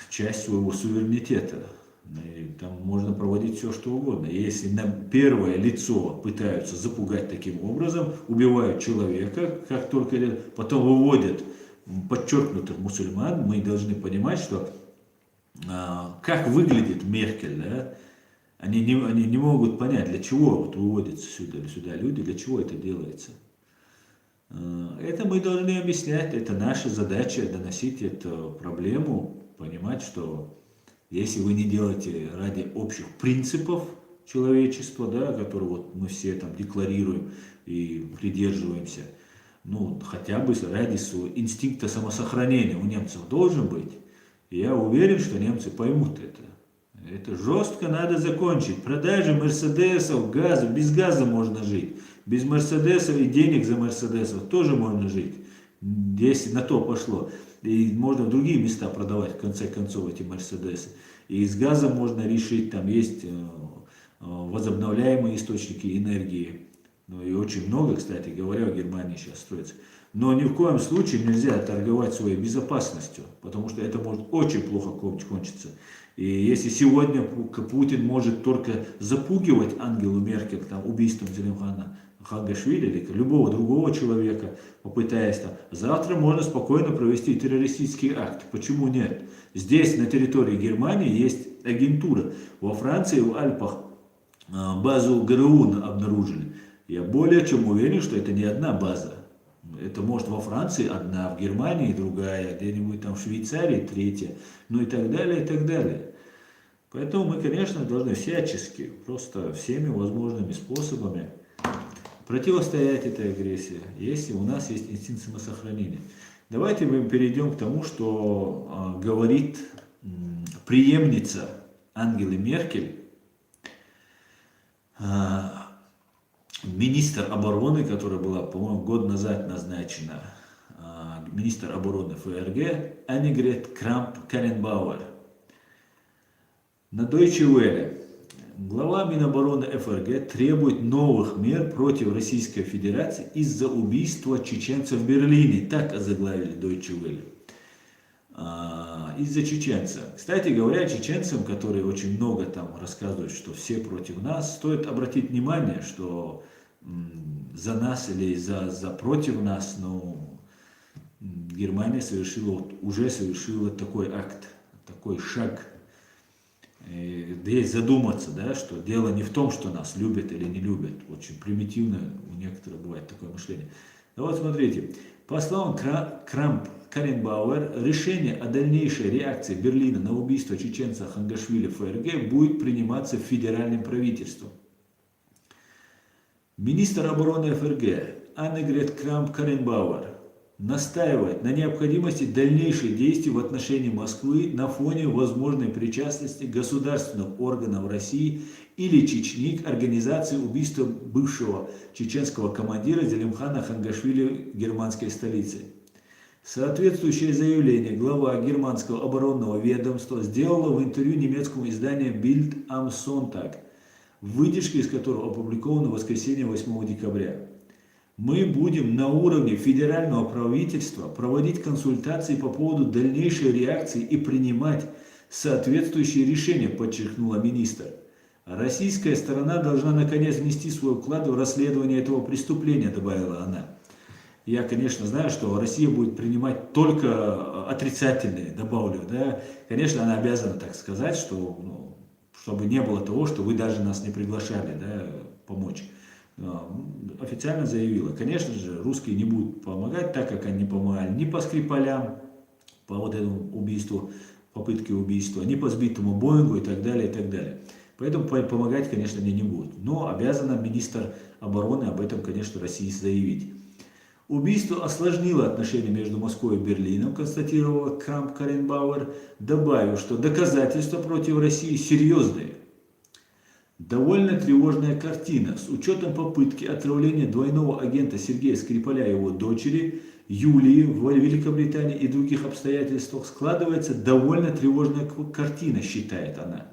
Speaker 1: часть своего суверенитета. И там можно проводить все, что угодно. И если на первое лицо пытаются запугать таким образом, убивают человека, как только потом выводят подчеркнутых мусульман, мы должны понимать, что как выглядит Меркель, да? Они не могут понять, для чего вот выводятся сюда люди, для чего это делается. Это мы должны объяснять, это наша задача, доносить эту проблему, понимать, что если вы не делаете ради общих принципов человечества, да, которые вот мы все там декларируем и придерживаемся, ну, хотя бы ради своего инстинкта самосохранения у немцев должен быть. И я уверен, что немцы поймут это. Это жестко надо закончить. Продажи мерседесов, газа, без газа можно жить. Без мерседесов и денег за мерседесов тоже можно жить. Если на то пошло. И можно в другие места продавать, в конце концов, эти мерседесы. И с газом можно решить, там есть возобновляемые источники энергии. Ну и очень много, кстати говоря, в Германии сейчас строится. Но ни в коем случае нельзя торговать своей безопасностью, потому что это может очень плохо кончиться. И если сегодня Путин может только запугивать Ангелу Меркель там, убийством Зелимхана Хангашвили или любого другого человека, попытаясь там, завтра можно спокойно провести террористический акт. Почему нет? Здесь, на территории Германии, есть агентура. Во Франции, в Альпах, базу ГРУ обнаружили. Я более чем уверен, что это не одна база. Это может во Франции одна, в Германии другая, где-нибудь там в Швейцарии третья, ну и так далее, и так далее. Поэтому мы, конечно, должны всячески, просто всеми возможными способами противостоять этой агрессии, если у нас есть инстинкт самосохранения. Давайте мы перейдем к тому, что говорит преемница Ангелы Меркель, министр обороны, которая была, по-моему, год назад назначена, министр обороны ФРГ, Аннегрет Крамп-Карренбауэр. На Deutsche Welle. Глава Минобороны ФРГ требует новых мер против Российской Федерации из-за убийства чеченцев в Берлине. Так озаглавили Deutsche Welle. Из-за чеченца. Кстати говоря, чеченцам, которые очень много там рассказывают, что все против нас, стоит обратить внимание, что за нас или за против нас, ну, Германия уже совершила такой акт, такой шаг. Здесь задуматься, да, что дело не в том, что нас любят или не любят. Очень примитивно у некоторых бывает такое мышление. Ну вот смотрите, по словам Крамп-Карренбауэр, решение о дальнейшей реакции Берлина на убийство чеченца Хангашвили в ФРГ будет приниматься федеральным правительством. Министр обороны ФРГ Аннегрет Крамп-Карренбауэр настаивает на необходимости дальнейших действий в отношении Москвы на фоне возможной причастности государственных органов России или Чечни к организации убийства бывшего чеченского командира Зелимхана Хангашвили в германской столице. Соответствующее заявление глава германского оборонного ведомства сделала в интервью немецкому изданию Bild am Sonntag, выдержки из которого опубликованы в воскресенье 8 декабря. Мы будем на уровне федерального правительства проводить консультации по поводу дальнейшей реакции и принимать соответствующие решения, подчеркнула министр. Российская сторона должна наконец внести свой вклад в расследование этого преступления, добавила она. Я, конечно, знаю, что Россия будет принимать только отрицательные, добавлю, да. Конечно, она обязана так сказать, что, чтобы не было того, что вы даже нас не приглашали, да, помочь. Официально заявила, конечно же, русские не будут помогать, так как они не помогали ни по Скрипалям, по вот этому убийству, попытке убийства, ни по сбитому Боингу и так далее, и так далее. Поэтому помогать, конечно, они не будут. Но обязана министр обороны об этом, конечно, России заявить. Убийство осложнило отношения между Москвой и Берлином, констатировала Крамп-Карренбауэр, добавив, что доказательства против России серьезные. Довольно тревожная картина. С учетом попытки отравления двойного агента Сергея Скрипаля и его дочери Юлии в Великобритании и других обстоятельствах складывается довольно тревожная картина, считает она.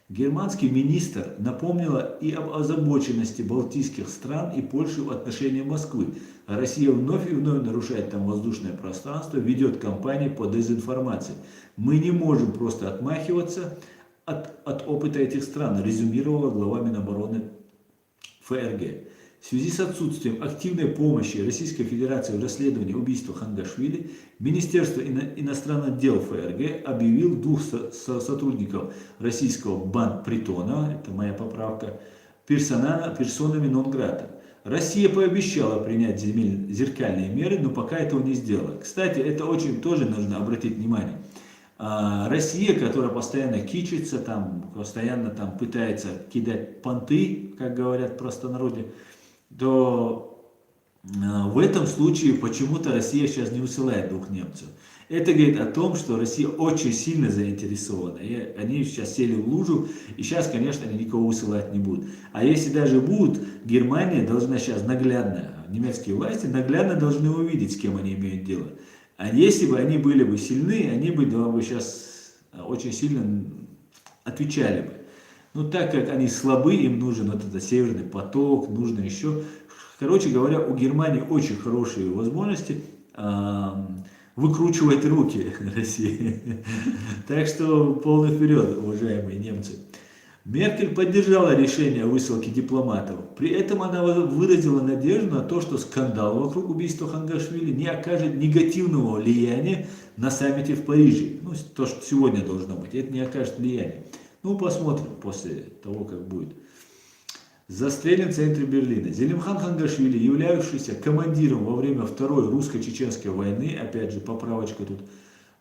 Speaker 1: Германский министр напомнила и об озабоченности балтийских стран и Польши в отношении Москвы. Россия вновь и вновь нарушает там воздушное пространство, ведет кампании по дезинформации. Мы не можем просто отмахиваться от опыта этих стран, резюмировала глава Минобороны ФРГ. В связи с отсутствием активной помощи Российской Федерации в расследовании убийства Хангашвили, Министерство иностранных дел ФРГ объявил двух сотрудников российского банпритона, это моя поправка, персонами нон-грата. Россия пообещала принять зеркальные меры, но пока этого не сделала. Кстати, это очень тоже нужно обратить внимание. Россия, которая постоянно кичится, постоянно пытается кидать понты, как говорят в простонародье, то в этом случае почему-то Россия сейчас не высылает двух немцев. Это говорит о том, что Россия очень сильно заинтересована. И они сейчас сели в лужу, и сейчас, конечно, они никого высылать не будут. А если даже будут, Германия должна сейчас наглядно, немецкие власти наглядно должны увидеть, с кем они имеют дело. А если бы они были бы сильны, они бы сейчас очень сильно отвечали бы. Но так как они слабы, им нужен вот этот Северный поток, нужно еще. Короче говоря, у Германии очень хорошие возможности выкручивать руки России. Так что полный вперед, уважаемые немцы. Меркель поддержала решение о высылке дипломатов. При этом она выразила надежду на то, что скандал вокруг убийства Хангашвили не окажет негативного влияния на саммите в Париже. Ну, то, что сегодня должно быть, это не окажет влияния. Ну, посмотрим после того, как будет. Застрелен в центре Берлина. Зелимхан Хангашвили, являвшийся командиром во время Второй русско-чеченской войны, опять же, поправочка тут,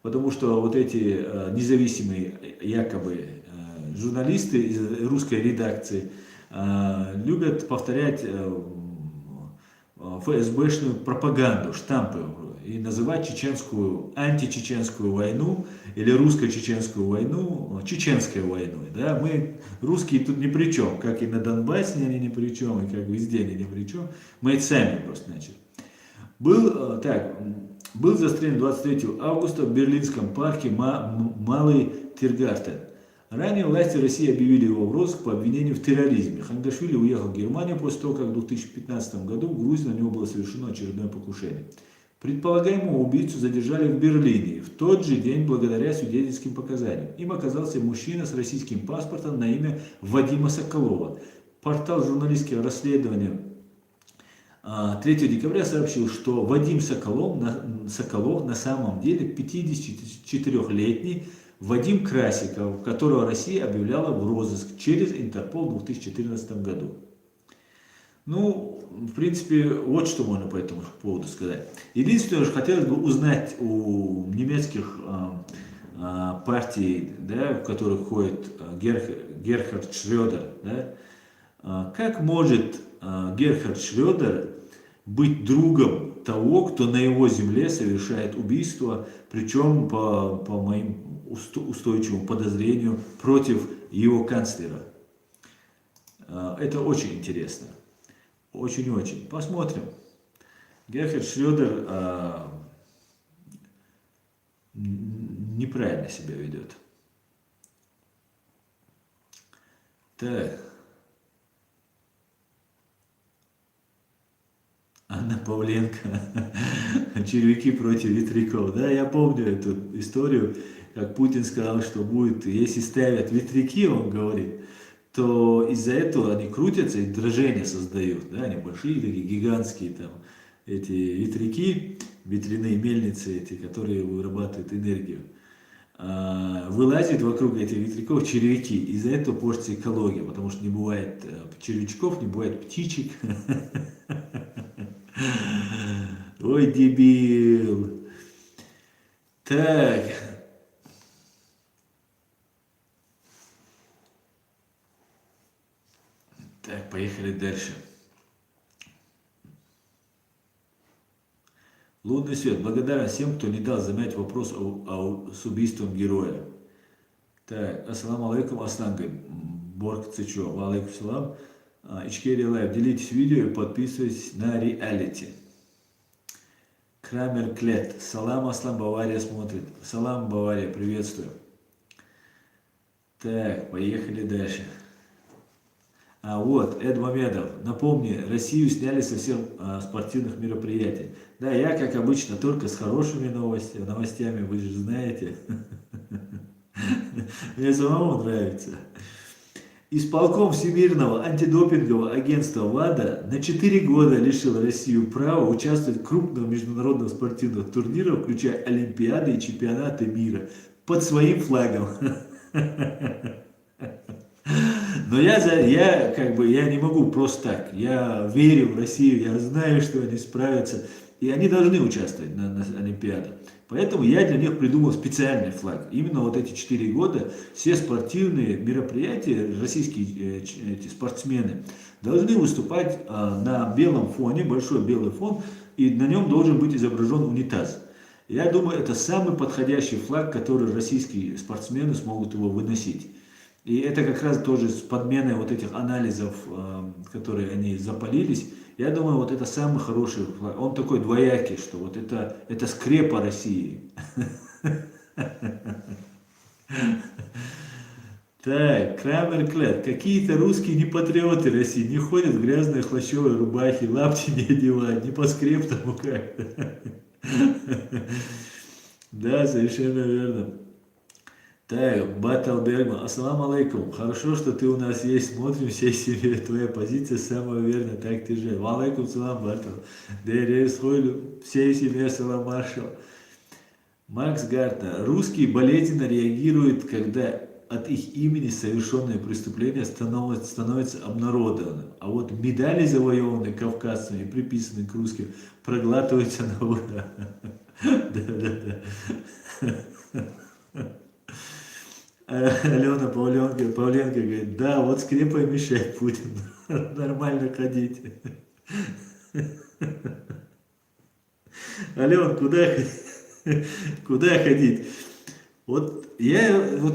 Speaker 1: потому что вот эти независимые якобы журналисты из русской редакции любят повторять ФСБшную пропаганду, штампы, и называть античеченскую войну или русско-чеченскую войну чеченской войной. Да? Мы, русские, тут ни при чем, как и на Донбассе они ни при чем, и как везде они ни при чем. Мы это сами просто начали. Был застрелен 23 августа в берлинском парке Малый Тиргартен. Ранее власти России объявили его в розыск по обвинению в терроризме. Хангашвили уехал в Германию после того, как в 2015 году в Грузии на него было совершено очередное покушение. Предполагаемого убийцу задержали в Берлине в тот же день благодаря свидетельским показаниям. Им оказался мужчина с российским паспортом на имя Вадима Соколова. Портал журналистского расследования 3 декабря сообщил, что Вадим Соколов на самом деле 54-летний Вадим Красиков, которого Россия объявляла в розыск через Интерпол в 2014 году. Ну, в принципе, вот что можно по этому поводу сказать. Единственное, что хотелось бы узнать у немецких партий, да, в которых входит Герхард Шрёдер, да, как может Герхард Шрёдер быть другом того, кто на его земле совершает убийство, причем по моим устойчивому подозрению против его канцлера. Это очень интересно. Очень-очень. Посмотрим. Герхард Шрёдер неправильно себя ведет. Так. Анна Павленко. Червяки против ветряков. Да, я помню эту историю, как Путин сказал, что будет, если ставят ветряки, он говорит, то из-за этого они крутятся и дрожение создают. Да, они большие, такие гигантские там, эти ветряки, ветряные мельницы, эти, которые вырабатывают энергию. Вылазит вокруг этих ветряков червяки. Из-за этого портится экология, потому что не бывает червячков, не бывает птичек. Ой, дебил. Так. Так, поехали дальше. Лунный свет. Благодарен всем, кто не дал замять вопрос с убийством героя. Так, ассаламу алейкум, Аслан, Борг Цичо. Алейкум салам. Ичкерия Лайв. Делитесь видео и подписывайтесь на реалити. Крамер Клет. Салам, Аслан, Бавария смотрит. Салам, Бавария, приветствую. Так, поехали дальше. Вот, Эд Мамедов. Напомни, Россию сняли со всех спортивных мероприятий. Да, я, как обычно, только с хорошими новостями, вы же знаете. Мне самому нравится. Исполком Всемирного антидопингового агентства ВАДА на 4 года лишил Россию права участвовать в крупных международных спортивных турнирах, включая Олимпиады и чемпионаты мира, под своим флагом. Но я как бы я не могу просто так. Я верю в Россию, я знаю, что они справятся. И они должны участвовать на Олимпиадах. Поэтому я для них придумал специальный флаг. Именно вот эти 4 года все спортивные мероприятия, российские эти спортсмены, должны выступать на белом фоне, большой белый фон, и на нем должен быть изображен унитаз. Я думаю, это самый подходящий флаг, который российские спортсмены смогут его выносить. И это как раз тоже с подменой вот этих анализов, которые они запалились. Я думаю, вот это самый хороший флаг. Он такой двоякий, что вот это скрепа России. Так, Крамер Клет. Какие-то русские непатриоты России не ходят в грязные хлащевые рубахи, лапти не одевают, не по скрептому как-то. Да, совершенно верно. Так, Батал Бергман, ассаламу алейкум. Хорошо, что ты у нас есть, смотрим всей семьей. Твоя позиция самая верная, так ты же. Валейкум салам, Батал. Дерес хойлю, всей семье салам маршал. Макс Гартner. Русские болезненно реагируют, когда от их имени совершенное преступление становится обнародованным. А вот медали, завоеванные кавказцами и приписанные к русским, проглатываются на ура. Да. Алена Павленко говорит, да, вот скрепой мешает Путин нормально ходить. Ален, куда ходить? Вот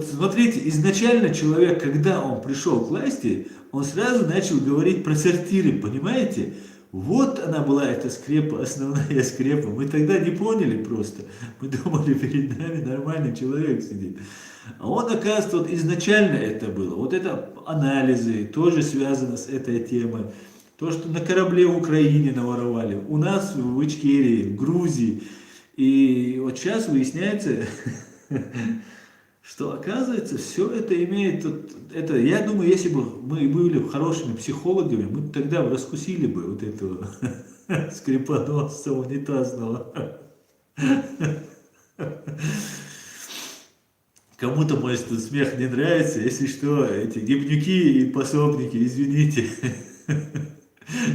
Speaker 1: смотрите, изначально человек, когда он пришел к власти, он сразу начал говорить про сортиры, понимаете? Вот она была, эта скрепа, основная скрепа. Мы тогда не поняли просто. Мы думали, перед нами нормальный человек сидит. А он, оказывается, вот изначально это было. Вот это анализы, тоже связано с этой темой. То, что на корабле в Украине наворовали, у нас в Ичкерии, в Грузии. И вот сейчас выясняется, что оказывается, все это имеет, я думаю, если бы мы были хорошими психологами, мы тогда раскусили бы вот этого скрипоносца унитазного. Кому-то, может, тут смех не нравится, если что, эти гибнюки и пособники, извините.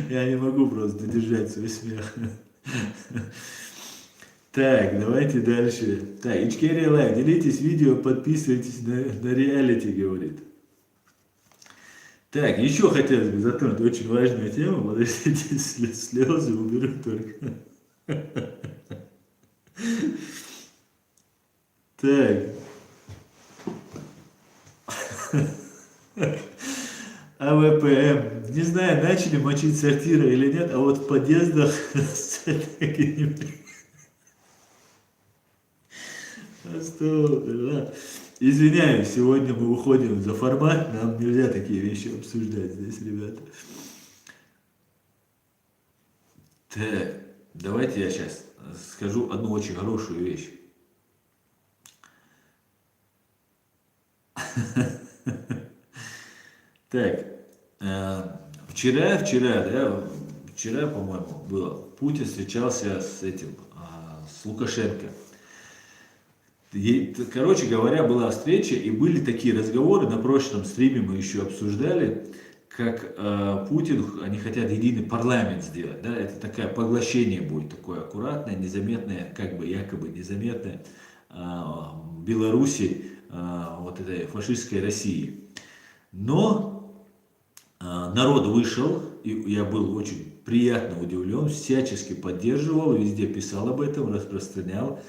Speaker 1: Я не могу просто держать свой смех. Так, давайте дальше. Так, Ичкерия Лайв, делитесь видео, подписывайтесь на реалити, говорит. Так, еще хотелось бы затронуть очень важную тему, подождите, слезы уберу только. Так. АВПМ. Не знаю, начали мочить сортиры или нет, а вот в подъездах извиняюсь, сегодня мы уходим за формат, нам нельзя такие вещи обсуждать здесь, ребята. Так, давайте я сейчас скажу одну очень хорошую вещь. Так, вчера, по-моему, было, Путин встречался с с Лукашенко. Короче говоря, была встреча, и были такие разговоры, на прошлом стриме мы еще обсуждали, как Путин, они хотят единый парламент сделать, да, это такое поглощение будет, такое аккуратное, незаметное, как бы якобы незаметное Беларуси, вот этой фашистской России. Но народ вышел, и я был очень приятно удивлен, всячески поддерживал, везде писал об этом, распространял.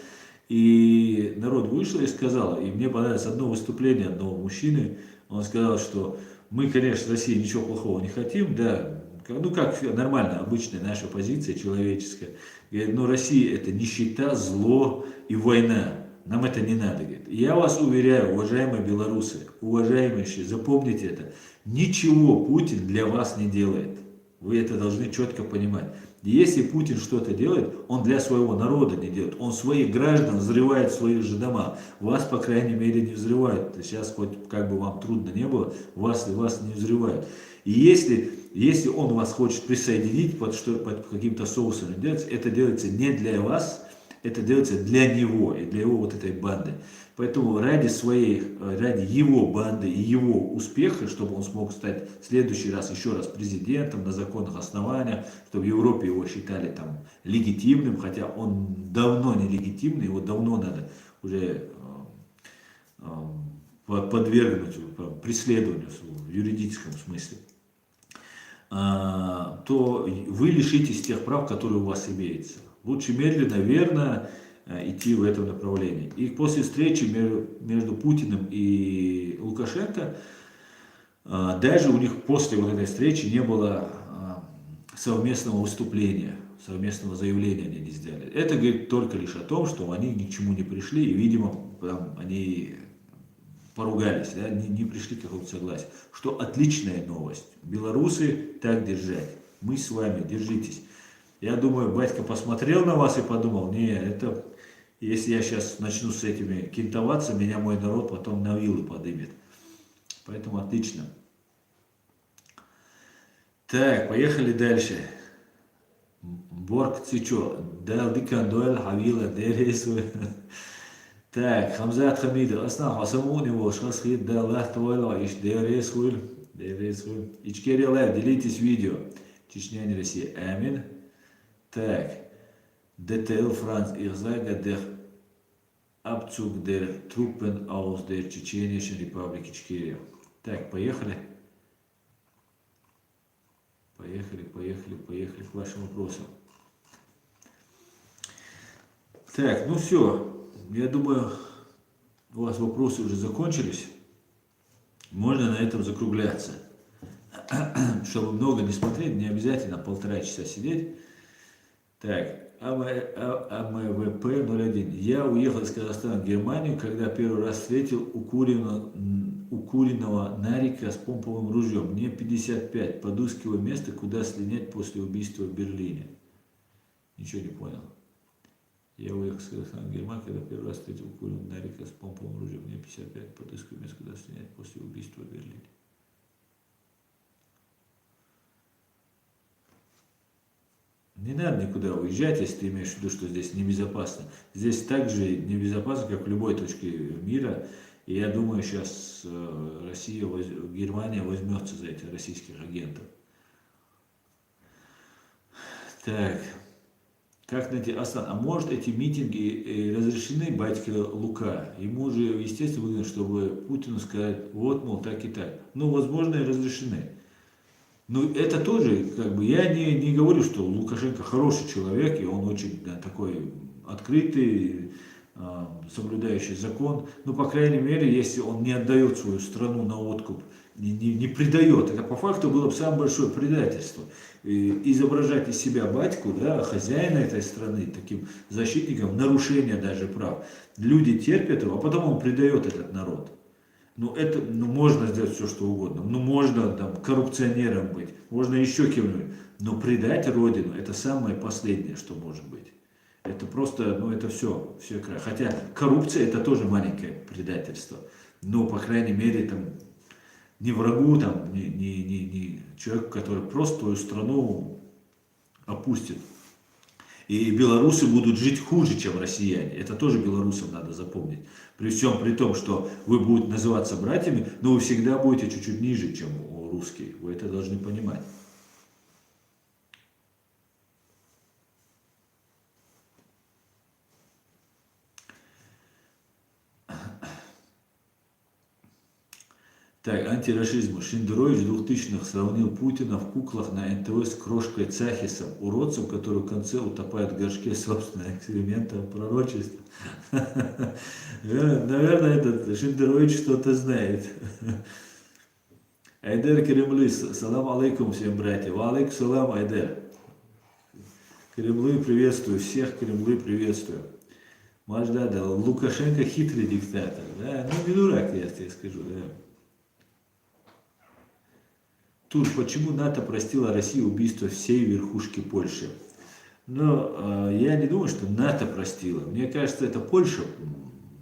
Speaker 1: И народ вышел и сказал, и мне понравилось одно выступление одного мужчины, он сказал, что мы, конечно, в России ничего плохого не хотим, да, ну как нормально, обычная наша позиция человеческая. Говорит, но Россия это нищета, зло и война, нам это не надо. Говорит. Я вас уверяю, уважаемые белорусы, уважаемые, запомните это, ничего Путин для вас не делает. Вы это должны четко понимать. Если Путин что-то делает, он для своего народа не делает. Он своих граждан взрывает в своих же домах. Вас, по крайней мере, не взрывают. Сейчас хоть как бы вам трудно не было, вас не взрывают. И если он вас хочет присоединить под каким-то соусом, это делается не для вас, это делается для него и для его вот этой банды. Поэтому ради его банды и его успеха, чтобы он смог стать в следующий раз еще раз президентом на законных основаниях, чтобы в Европе его считали там легитимным, хотя он давно не легитимный, его давно надо уже подвергнуть преследованию в юридическом смысле, то вы лишитесь тех прав, которые у вас имеются. Лучше медленно, верно идти в этом направлении. И после встречи между Путиным и Лукашенко, даже у них после вот этой встречи не было совместного выступления, совместного заявления они не сделали. Это говорит только лишь о том, что они ни к чему не пришли, и, видимо, они поругались, да, не пришли к какому-то согласию. Что отличная новость. Белорусы так держать. Мы с вами, держитесь. Я думаю, батька посмотрел на вас и подумал, не, это, если я сейчас начну с этими кентоваться, меня мой народ потом на вилы подымет. Поэтому отлично. Так, поехали дальше. Борг Цичо. Далдикандуэль Хавила Дересу. Так, Хамзат Хамидов. Асна Хасаму у него шасхид Даллах Туэла Иш Дересу. Ичкерия Лайв, делитесь видео. Чечня, не Россия. Амин. Так, DTL Franz, ich sage der Abzug der Truppen aus der Tschetschenischen Republik Ичкерия. Так, поехали. Поехали к вашим вопросам. Так, ну все. Я думаю, у вас вопросы уже закончились. Можно на этом закругляться. Чтобы много не смотреть, не обязательно 1,5 часа сидеть. Так, АМВП-01. Я уехал из Казахстана в Германию, когда первый раз встретил укуренного нарика с помповым ружьем. Мне 55, подыскиваю место, куда слинять после убийства в Берлине. Ничего не понял. Я уехал из Казахстана в Германию, когда первый раз встретил укуренного нарика с помповым ружьем. Мне 55, подыскиваю место, куда слинять после убийства в Берлине. Не надо никуда уезжать, если ты имеешь в виду, что здесь небезопасно. Здесь так же небезопасно, как в любой точке мира. И я думаю, сейчас Германия возьмется за этих российских агентов. Так. Как найти Асан? А может эти митинги разрешены, батька Лука? Ему же, естественно, выгодно, чтобы Путину сказать, вот, мол, так и так. Ну, возможно, и разрешены. Ну, это тоже, как бы, я не говорю, что Лукашенко хороший человек, и он очень такой открытый, соблюдающий закон. Но, по крайней мере, если он не отдает свою страну на откуп, не предает, это по факту было бы самое большое предательство. Изображать из себя батьку, да, хозяина этой страны, таким защитником, нарушения даже прав. Люди терпят его, а потом он предает этот народ. Ну, можно сделать все, что угодно. Ну, можно там коррупционером быть, можно еще кем-нибудь. Но предать Родину, это самое последнее, что может быть. Это просто, это все край. Хотя коррупция это тоже маленькое предательство. Но, по крайней мере, там, не врагу, там, не человеку, который просто твою страну опустит. И белорусы будут жить хуже, чем россияне. Это тоже белорусам надо запомнить. При всем при том, что вы будете называться братьями, но вы всегда будете чуть-чуть ниже, чем русские. Вы это должны понимать. Так, антирашизм. Шендерович в 2000-х сравнил Путина в куклах на НТВ с крошкой Цахисом, уродцем, который в конце утопает в горшке собственного эксперимента пророчества. Наверное, этот Шендерович что-то знает. Айдер Кремлы, салам алейкум всем братьям. Ва алейкум салам, Айдер. Кремлы приветствую, всех Кремлы приветствую. Маждада, Лукашенко хитрый диктатор. Да? Ну, не дурак, я тебе скажу. Да. Тут почему НАТО простила России убийство всей верхушки Польши? Но я не думаю, что НАТО простила. Мне кажется, это Польша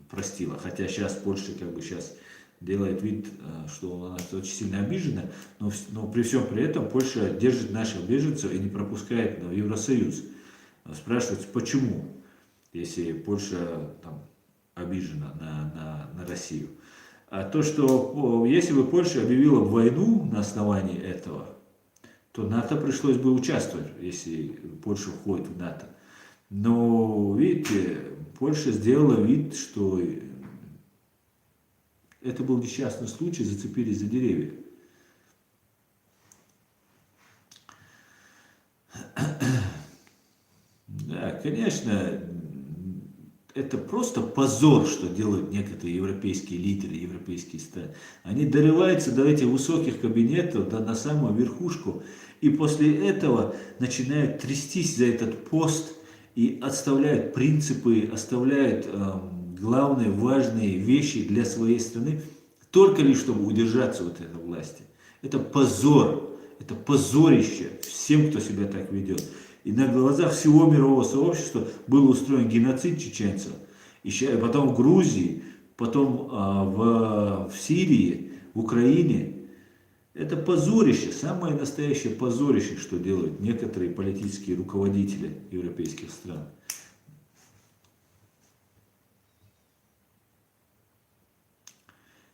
Speaker 1: простила. Хотя сейчас Польша как бы сейчас делает вид, что она очень сильно обижена. Но при всем при этом Польша держит наших беженцев и не пропускает в Евросоюз. Спрашивается, почему, если Польша там обижена на Россию. А то, что если бы Польша объявила войну на основании этого, то НАТО пришлось бы участвовать, если Польша входит в НАТО. Но, видите, Польша сделала вид, что это был несчастный случай, зацепились за деревья. Да, конечно, это просто позор, что делают некоторые европейские лидеры, европейские страны. Они дорываются до этих высоких кабинетов, на самую верхушку, и после этого начинают трястись за этот пост и отставляют принципы, оставляют главные важные вещи для своей страны, только лишь чтобы удержаться от этой власти. Это позор, это позорище всем, кто себя так ведет. И на глазах всего мирового сообщества был устроен геноцид чеченцев. И потом в Грузии, потом в Сирии, в Украине. Это позорище, самое настоящее позорище, что делают некоторые политические руководители европейских стран.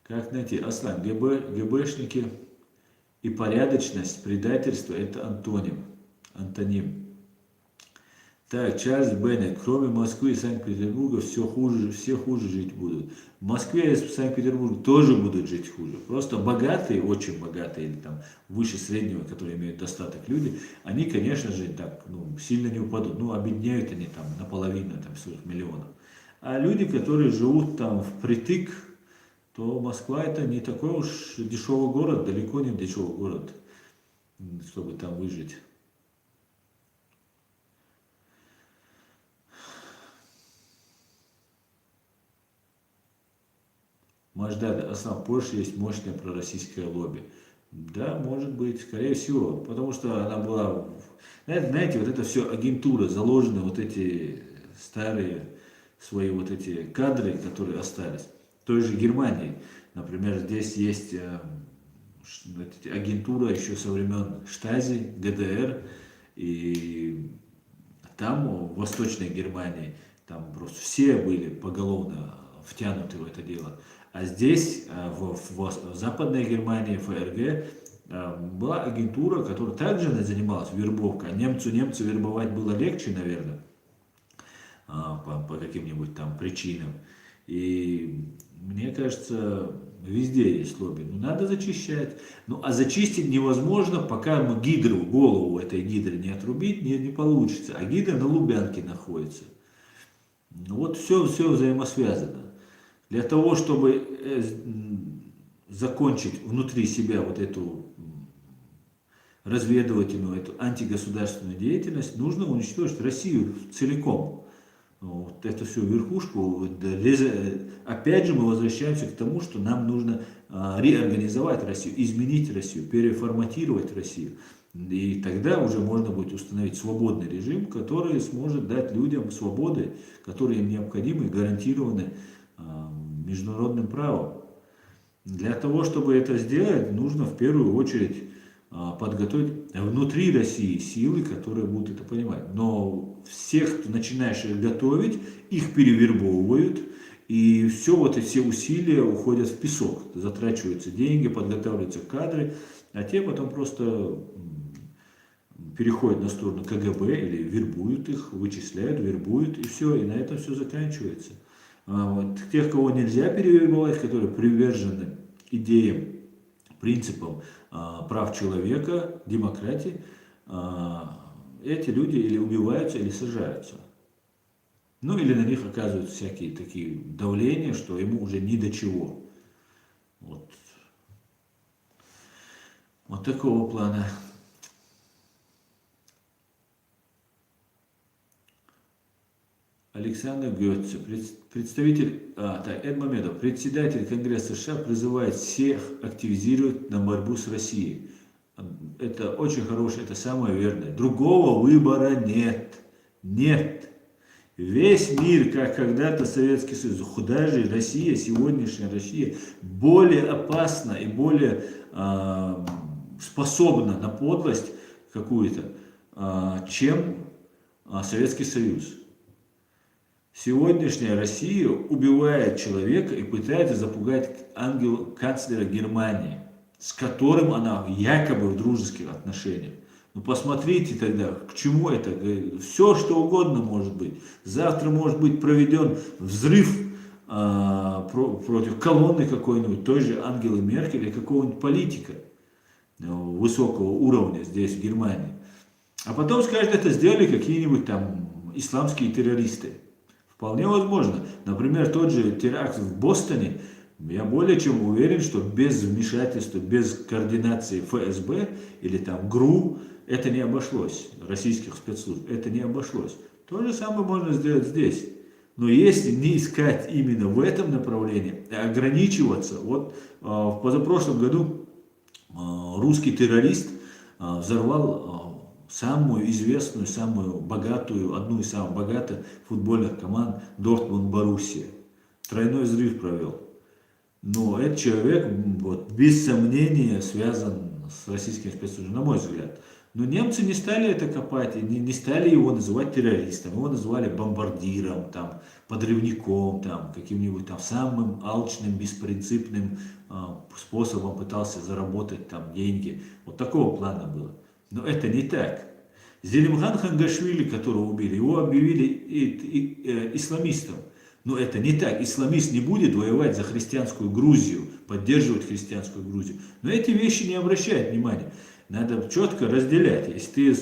Speaker 1: Как найти? Аслан, ГБшники и порядочность, предательство – это антоним. Так, Чарльз Беннет. Кроме Москвы и Санкт-Петербурга все хуже жить будут. В Москве и Санкт-Петербурге тоже будут жить хуже. Просто богатые, очень богатые, или там выше среднего, которые имеют достаток люди, они, конечно же, так, сильно не упадут. Обедняют они там наполовину, там 40 миллионов. А люди, которые живут там впритык, то Москва это не такой уж дешевый город, далеко не дешевый город, чтобы там выжить. Маждад, в Польше есть мощное пророссийское лобби. Да, может быть, скорее всего, потому что она была, знаете, вот это все агентура, заложены вот эти старые свои вот эти кадры, которые остались. В той же Германии, например, здесь есть агентура еще со времен Штази, ГДР, и там, в Восточной Германии, там просто все были поголовно втянуты в это дело. А здесь, в Западной Германии, ФРГ, была агентура, которая также занималась вербовкой. А немцу вербовать было легче, наверное, по каким-нибудь там причинам. И мне кажется, везде есть лобби. Надо зачищать. А зачистить невозможно, пока мы голову этой гидры не отрубить, не получится. А гидра на Лубянке находится. Вот все взаимосвязано. Для того, чтобы закончить внутри себя вот эту разведывательную, эту антигосударственную деятельность, нужно уничтожить Россию целиком. Вот эту всю верхушку. Опять же мы возвращаемся к тому, что нам нужно реорганизовать Россию, изменить Россию, переформатировать Россию. И тогда уже можно будет установить свободный режим, который сможет дать людям свободы, которые им необходимы и гарантированы международным правом. Для того, чтобы это сделать, нужно в первую очередь подготовить внутри России силы, которые будут это понимать. Но всех, кто начинаешь их готовить, их перевербовывают, и все эти усилия уходят в песок. Затрачиваются деньги, подготавливаются кадры, а те потом просто переходят на сторону КГБ или вербуют их, вычисляют, вербуют, и все, и на этом все заканчивается. Тех, кого нельзя перевербовать, которые привержены идеям, принципам прав человека, демократии, эти люди или убиваются, или сажаются. Или на них оказывают всякие такие давления, что ему уже ни до чего. Вот такого плана. Александр Гетце, Эд Мамедов, председатель Конгресса США призывает всех активизировать на борьбу с Россией. Это очень хорошее, это самое верное. Другого выбора нет. Нет. Весь мир, как когда-то Советский Союз, даже Россия, сегодняшняя Россия, более опасна и более способна на подлость какую-то, чем Советский Союз. Сегодняшняя Россия убивает человека и пытается запугать канцлера Германии, с которым она якобы в дружеских отношениях. Ну посмотрите тогда, к чему это. Все, что угодно может быть. Завтра может быть проведен взрыв против колонны какой-нибудь, той же Ангелы Меркель или какого-нибудь политика высокого уровня здесь, в Германии. А потом скажут, это сделали какие-нибудь там исламские террористы. Вполне возможно. Например, тот же теракт в Бостоне, я более чем уверен, что без вмешательства, без координации ФСБ или там ГРУ это не обошлось, российских спецслужб, это не обошлось. То же самое можно сделать здесь. Но если не искать именно в этом направлении, а ограничиваться, вот в позапрошлом году русский террорист взорвал самую известную, самую богатую, одну из самых богатых футбольных команд Дортмунд-Боруссия. Тройной взрыв провел. Но этот человек, вот, без сомнения, связан с российским спецслужбами, на мой взгляд. Но немцы не стали это копать, не стали его называть террористом, его называли бомбардиром, там, подрывником, там, каким-нибудь там самым алчным, беспринципным способом пытался заработать там деньги. Вот такого плана было. Но это не так. Зелимхан Хангашвили, которого убили, его объявили исламистом. Но это не так. Исламист не будет воевать за христианскую Грузию, поддерживать христианскую Грузию. Но эти вещи не обращают внимания. Надо четко разделять. Если ты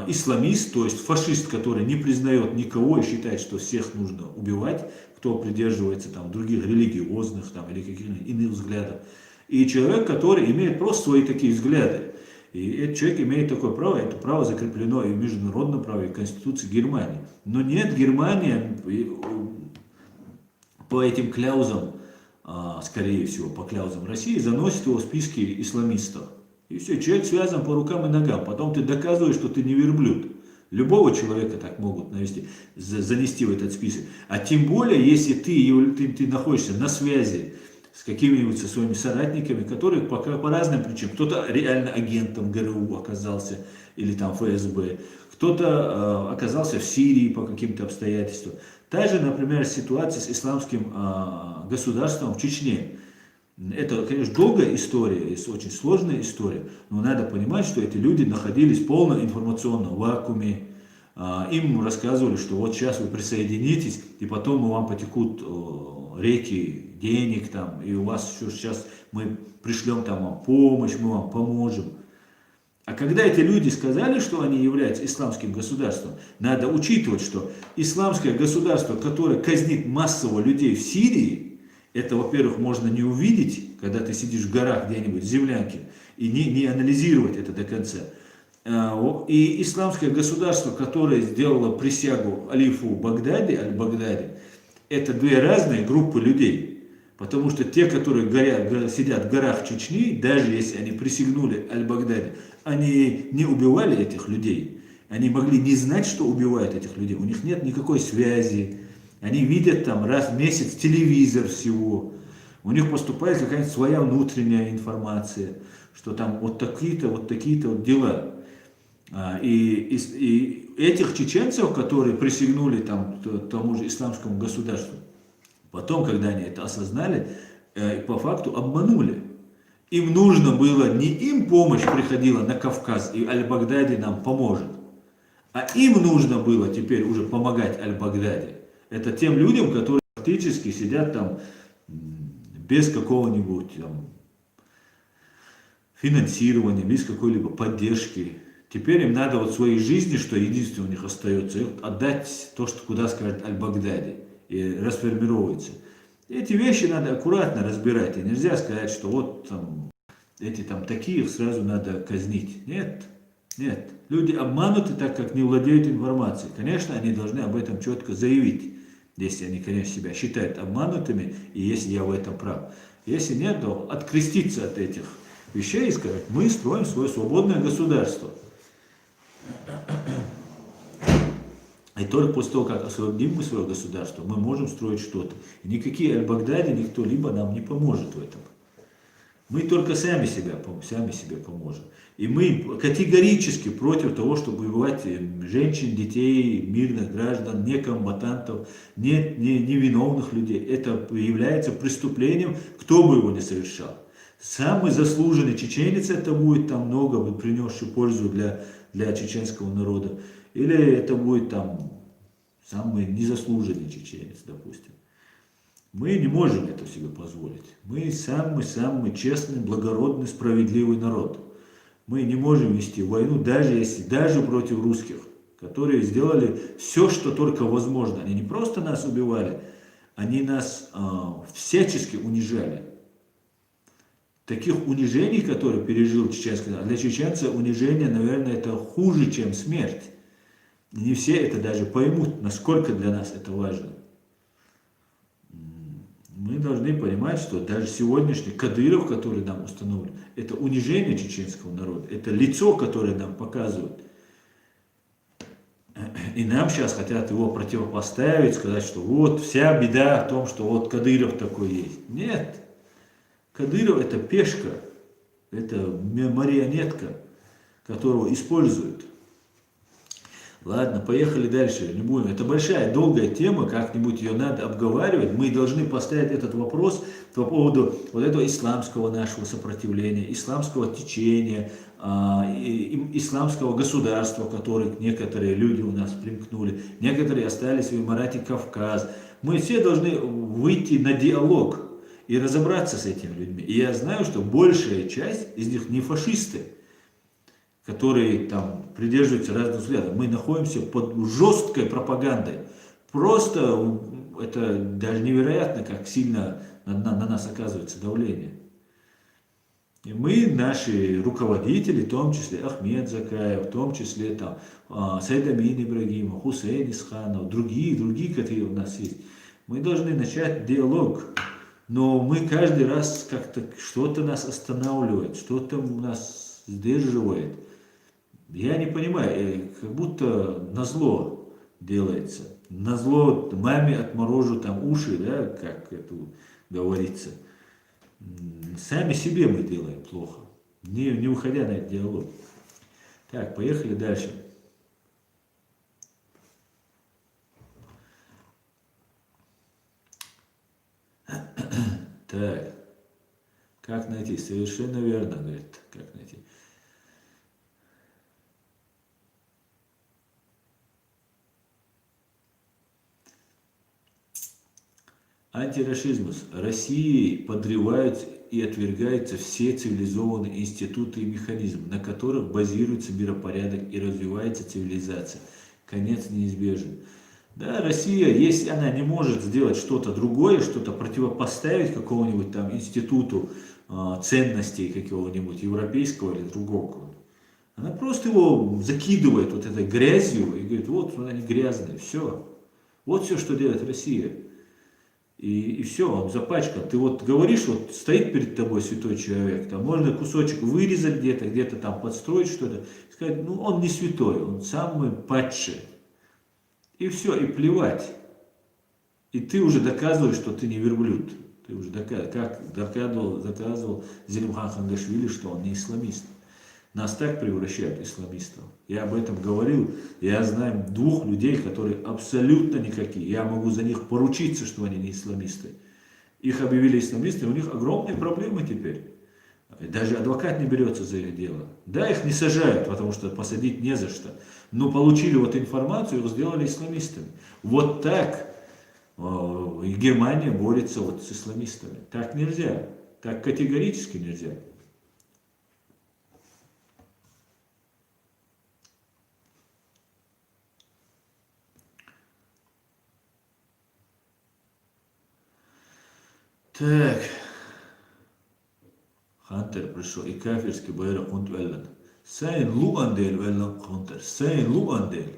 Speaker 1: исламист, то есть фашист, который не признает никого и считает, что всех нужно убивать, кто придерживается там, других религиозных там, или каких-то иных взглядов. И человек, который имеет просто свои такие взгляды. И этот человек имеет такое право, это право закреплено и в международном праве, и в Конституции Германии. Но нет, Германия по этим кляузам, скорее всего, по кляузам России, заносит его в списки исламистов. И все, человек связан по рукам и ногам. Потом ты доказываешь, что ты не верблюд. Любого человека так могут занести в этот список. А тем более, если ты находишься на связи с какими-нибудь со своими соратниками, которые по разным причинам, кто-то реально агентом ГРУ оказался, или там ФСБ, кто-то оказался в Сирии по каким-то обстоятельствам. Та же, например, ситуация с исламским государством в Чечне. Это, конечно, долгая история, очень сложная история, но надо понимать, что эти люди находились в полном информационном вакууме. Им рассказывали, что вот сейчас вы присоединитесь, и потом вам потекут реки денег, там, и у вас сейчас мы пришлем там вам помощь, мы вам поможем. А когда эти люди сказали, что они являются исламским государством, надо учитывать, что исламское государство, которое казнит массово людей в Сирии, это, во-первых, можно не увидеть, когда ты сидишь в горах где-нибудь, в землянке, и не анализировать это до конца. И исламское государство, которое сделало присягу алифу Багдади, аль-Багдади, это две разные группы людей. Потому что те, которые сидят в горах Чечни, даже если они присягнули аль-Багдади, они не убивали этих людей. Они могли не знать, что убивают этих людей. У них нет никакой связи. Они видят там раз в месяц телевизор всего. У них поступает какая-то своя внутренняя информация, что там вот такие-то вот дела. И этих чеченцев, которые присягнули там, тому же исламскому государству, потом, когда они это осознали, по факту обманули. Им нужно было, не им помощь приходила на Кавказ, и аль-Багдади нам поможет, а им нужно было теперь уже помогать аль-Багдади. Это тем людям, которые фактически сидят там без какого-нибудь там финансирования, без какой-либо поддержки. Теперь им надо вот своей жизни, что единственное у них остается, отдать то, что куда скажет аль-Багдади, и расформировывается. Эти вещи надо аккуратно разбирать, и нельзя сказать, что вот там, эти там такие, их сразу надо казнить. Нет, нет. Люди обмануты, так как не владеют информацией. Конечно, они должны об этом четко заявить, если они, конечно, себя считают обманутыми, и если я в этом прав. Если нет, то откреститься от этих вещей и сказать, мы строим свое свободное государство. И только после того, как освободим мы свое государство, мы можем строить что-то. И никакие Аль-Багдади, никто либо нам не поможет в этом. Мы только сами себе поможем. И мы категорически против того, чтобы убивать женщин, детей, мирных граждан, некомбатантов, невиновных людей. Это является преступлением, кто бы его ни совершал. Самый заслуженный чеченец это будет, там много принесший пользу для чеченского народа. Или это будет там самый незаслуженный чеченец, допустим. Мы не можем это себе позволить. Мы самый честный, благородный, справедливый народ. Мы не можем вести войну даже против русских, которые сделали все, что только возможно. Они не просто нас убивали, они нас всячески унижали. Таких унижений, которые пережил чеченский народ, для чеченца унижение, наверное, это хуже, чем смерть. Не все это даже поймут, насколько для нас это важно. Мы должны понимать, что даже сегодняшний Кадыров, который нам установлен, это унижение чеченского народа, это лицо, которое нам показывают. И нам сейчас хотят его противопоставить, сказать, что вот вся беда в том, что вот Кадыров такой есть. Нет, Кадыров это пешка, это марионетка, которого используют. Ладно, поехали дальше, не будем. Это большая, долгая тема, как-нибудь ее надо обговаривать. Мы должны поставить этот вопрос по поводу вот этого исламского нашего сопротивления, исламского течения, исламского государства, которое некоторые люди у нас примкнули, некоторые остались в Эмирате Кавказ. Мы все должны выйти на диалог и разобраться с этими людьми. И я знаю, что большая часть из них не фашисты, которые там придерживаются разных взглядов. Мы находимся под жесткой пропагандой. Просто это даже невероятно, как сильно на нас оказывается давление. И мы, наши руководители, в том числе Ахмед Закаев, в том числе там Сайд Амин Ибрагимов, Хусейн Исханов, другие, которые у нас есть, мы должны начать диалог. Но мы каждый раз как-то что-то нас останавливает, что-то нас сдерживает. Я не понимаю, как будто назло делается. Назло маме отморожу там уши, да, как это говорится. Сами себе мы делаем плохо, не выходя на этот диалог. Так, поехали дальше. Так, как найти? Совершенно верно, говорит, как найти. Антирашизм. Россией подрываются и отвергаются все цивилизованные институты и механизмы, на которых базируется миропорядок и развивается цивилизация. Конец неизбежен. Да, Россия, если она не может сделать что-то другое, что-то противопоставить какому-нибудь там институту ценностей какого-нибудь европейского или другого, она просто его закидывает вот этой грязью и говорит, вот они грязные, все. Вот все, что делает Россия. И все, он запачкан. Ты вот говоришь, вот стоит перед тобой святой человек, там можно кусочек вырезать где-то там подстроить что-то, сказать, ну он не святой, он самый падший. И все, и плевать. И ты уже доказываешь, что ты не верблюд. Ты уже доказывал Зелимхан Хангашвили, что он не исламист. Нас так превращают исламистов. Я об этом говорил. Я знаю двух людей, которые абсолютно никакие. Я могу за них поручиться, что они не исламисты. Их объявили исламистами, у них огромные проблемы теперь. Даже адвокат не берется за их дело. Да, их не сажают, потому что посадить не за что. Но получили вот информацию, их сделали исламистами. Вот так Германия борется вот с исламистами. Так нельзя. Так категорически нельзя. Так. Хантер пришел и кафирский байрак und веллен. Сайн луандель веллен хантер. Сайн луандель.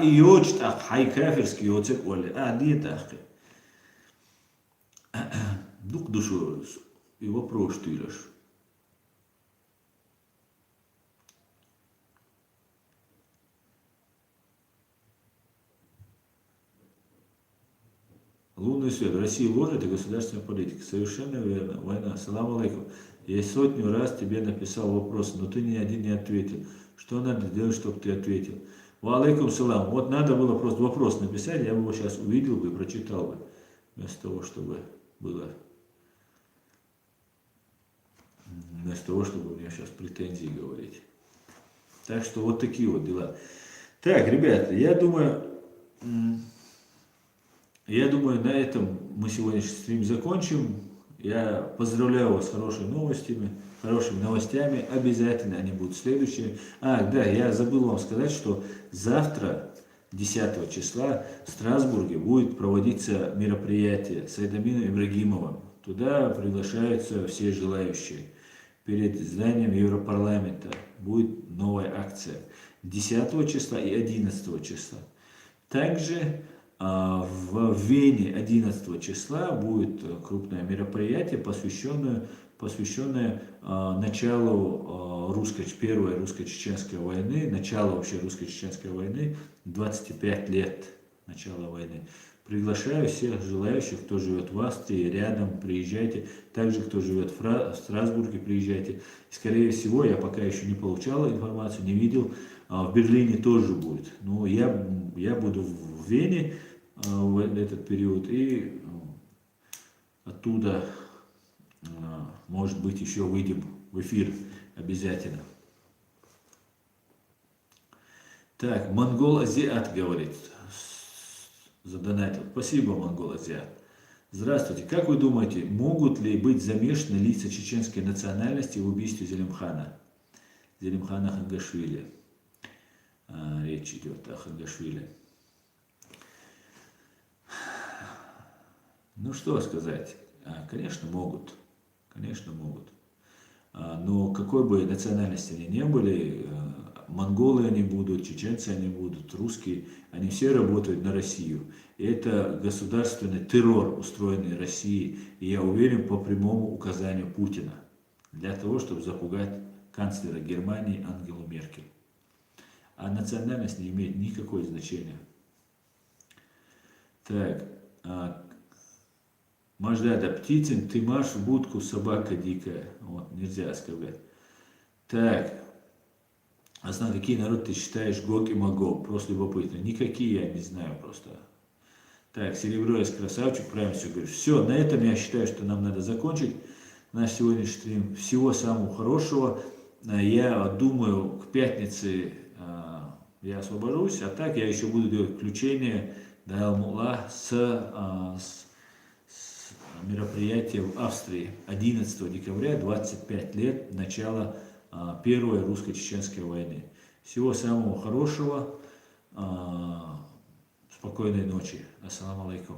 Speaker 1: И йоч так хай кафирский йоцек веллен. Нет так. Дух душу и вопрос тыришь. Лунный свет. В России ложь — это государственная политика. Совершенно верно. Война. Салам алейкум. Я сотню раз тебе написал вопрос, но ты ни один не ответил. Что надо делать, чтобы ты ответил? Ва алейкум салам. Вот надо было просто вопрос написать, я бы его сейчас увидел бы и прочитал бы. Вместо того, чтобы было... Вместо того, чтобы мне сейчас претензии говорить. Так что вот такие вот дела. Так, ребята, я думаю, на этом мы сегодняшний стрим закончим. Я поздравляю вас с хорошими новостями. Обязательно они будут следующими. Да, я забыл вам сказать, что завтра, 10 числа, в Страсбурге будет проводиться мероприятие с Айдамином Ибрагимовым. Туда приглашаются все желающие. Перед зданием Европарламента будет новая акция 10 числа и 11 числа. Также в Вене 11 числа будет крупное мероприятие, посвященное началу Первой русско-чеченской войны, началу вообще русско-чеченской войны, 25 лет начала войны. Приглашаю всех желающих, кто живет в Австрии, рядом, приезжайте. Также, кто живет в Страсбурге, приезжайте. Скорее всего, я пока еще не получал информацию, не видел. В Берлине тоже будет. Но я буду в Вене в этот период. И оттуда, может быть, еще выйдем в эфир обязательно. Так, Монгол Азиат говорит. Задонатил. Спасибо, Монгол Азиат. Здравствуйте. Как вы думаете, могут ли быть замешаны лица чеченской национальности в убийстве Зелимхана Хангашвили? Речь идет о Хангашвили. Ну что сказать? Конечно, могут. Конечно, могут. Но какой бы национальности они ни были, монголы они будут, чеченцы они будут, русские, они все работают на Россию. И это государственный террор, устроенный Россией, и я уверен, по прямому указанию Путина, для того, чтобы запугать канцлера Германии Ангелу Меркель. А национальность не имеет никакого значения. Так, Маждада Птицын, ты марш в будку, собака дикая. Вот, нельзя сказать. Так, какие народы ты считаешь Гог и Магог? Просто любопытно. Никакие я не знаю просто. Так, Серебро есть красавчик, правильно все говоришь. Все, на этом я считаю, что нам надо закончить наш сегодняшний стрим. Всего самого хорошего. Я думаю, к пятнице я освобожусь, а так я еще буду делать включение до Алмула с мероприятия в Австрии. 11 декабря, 25 лет начала Первой русско-чеченской войны. Всего самого хорошего. Спокойной ночи. Ассаламу алейкум.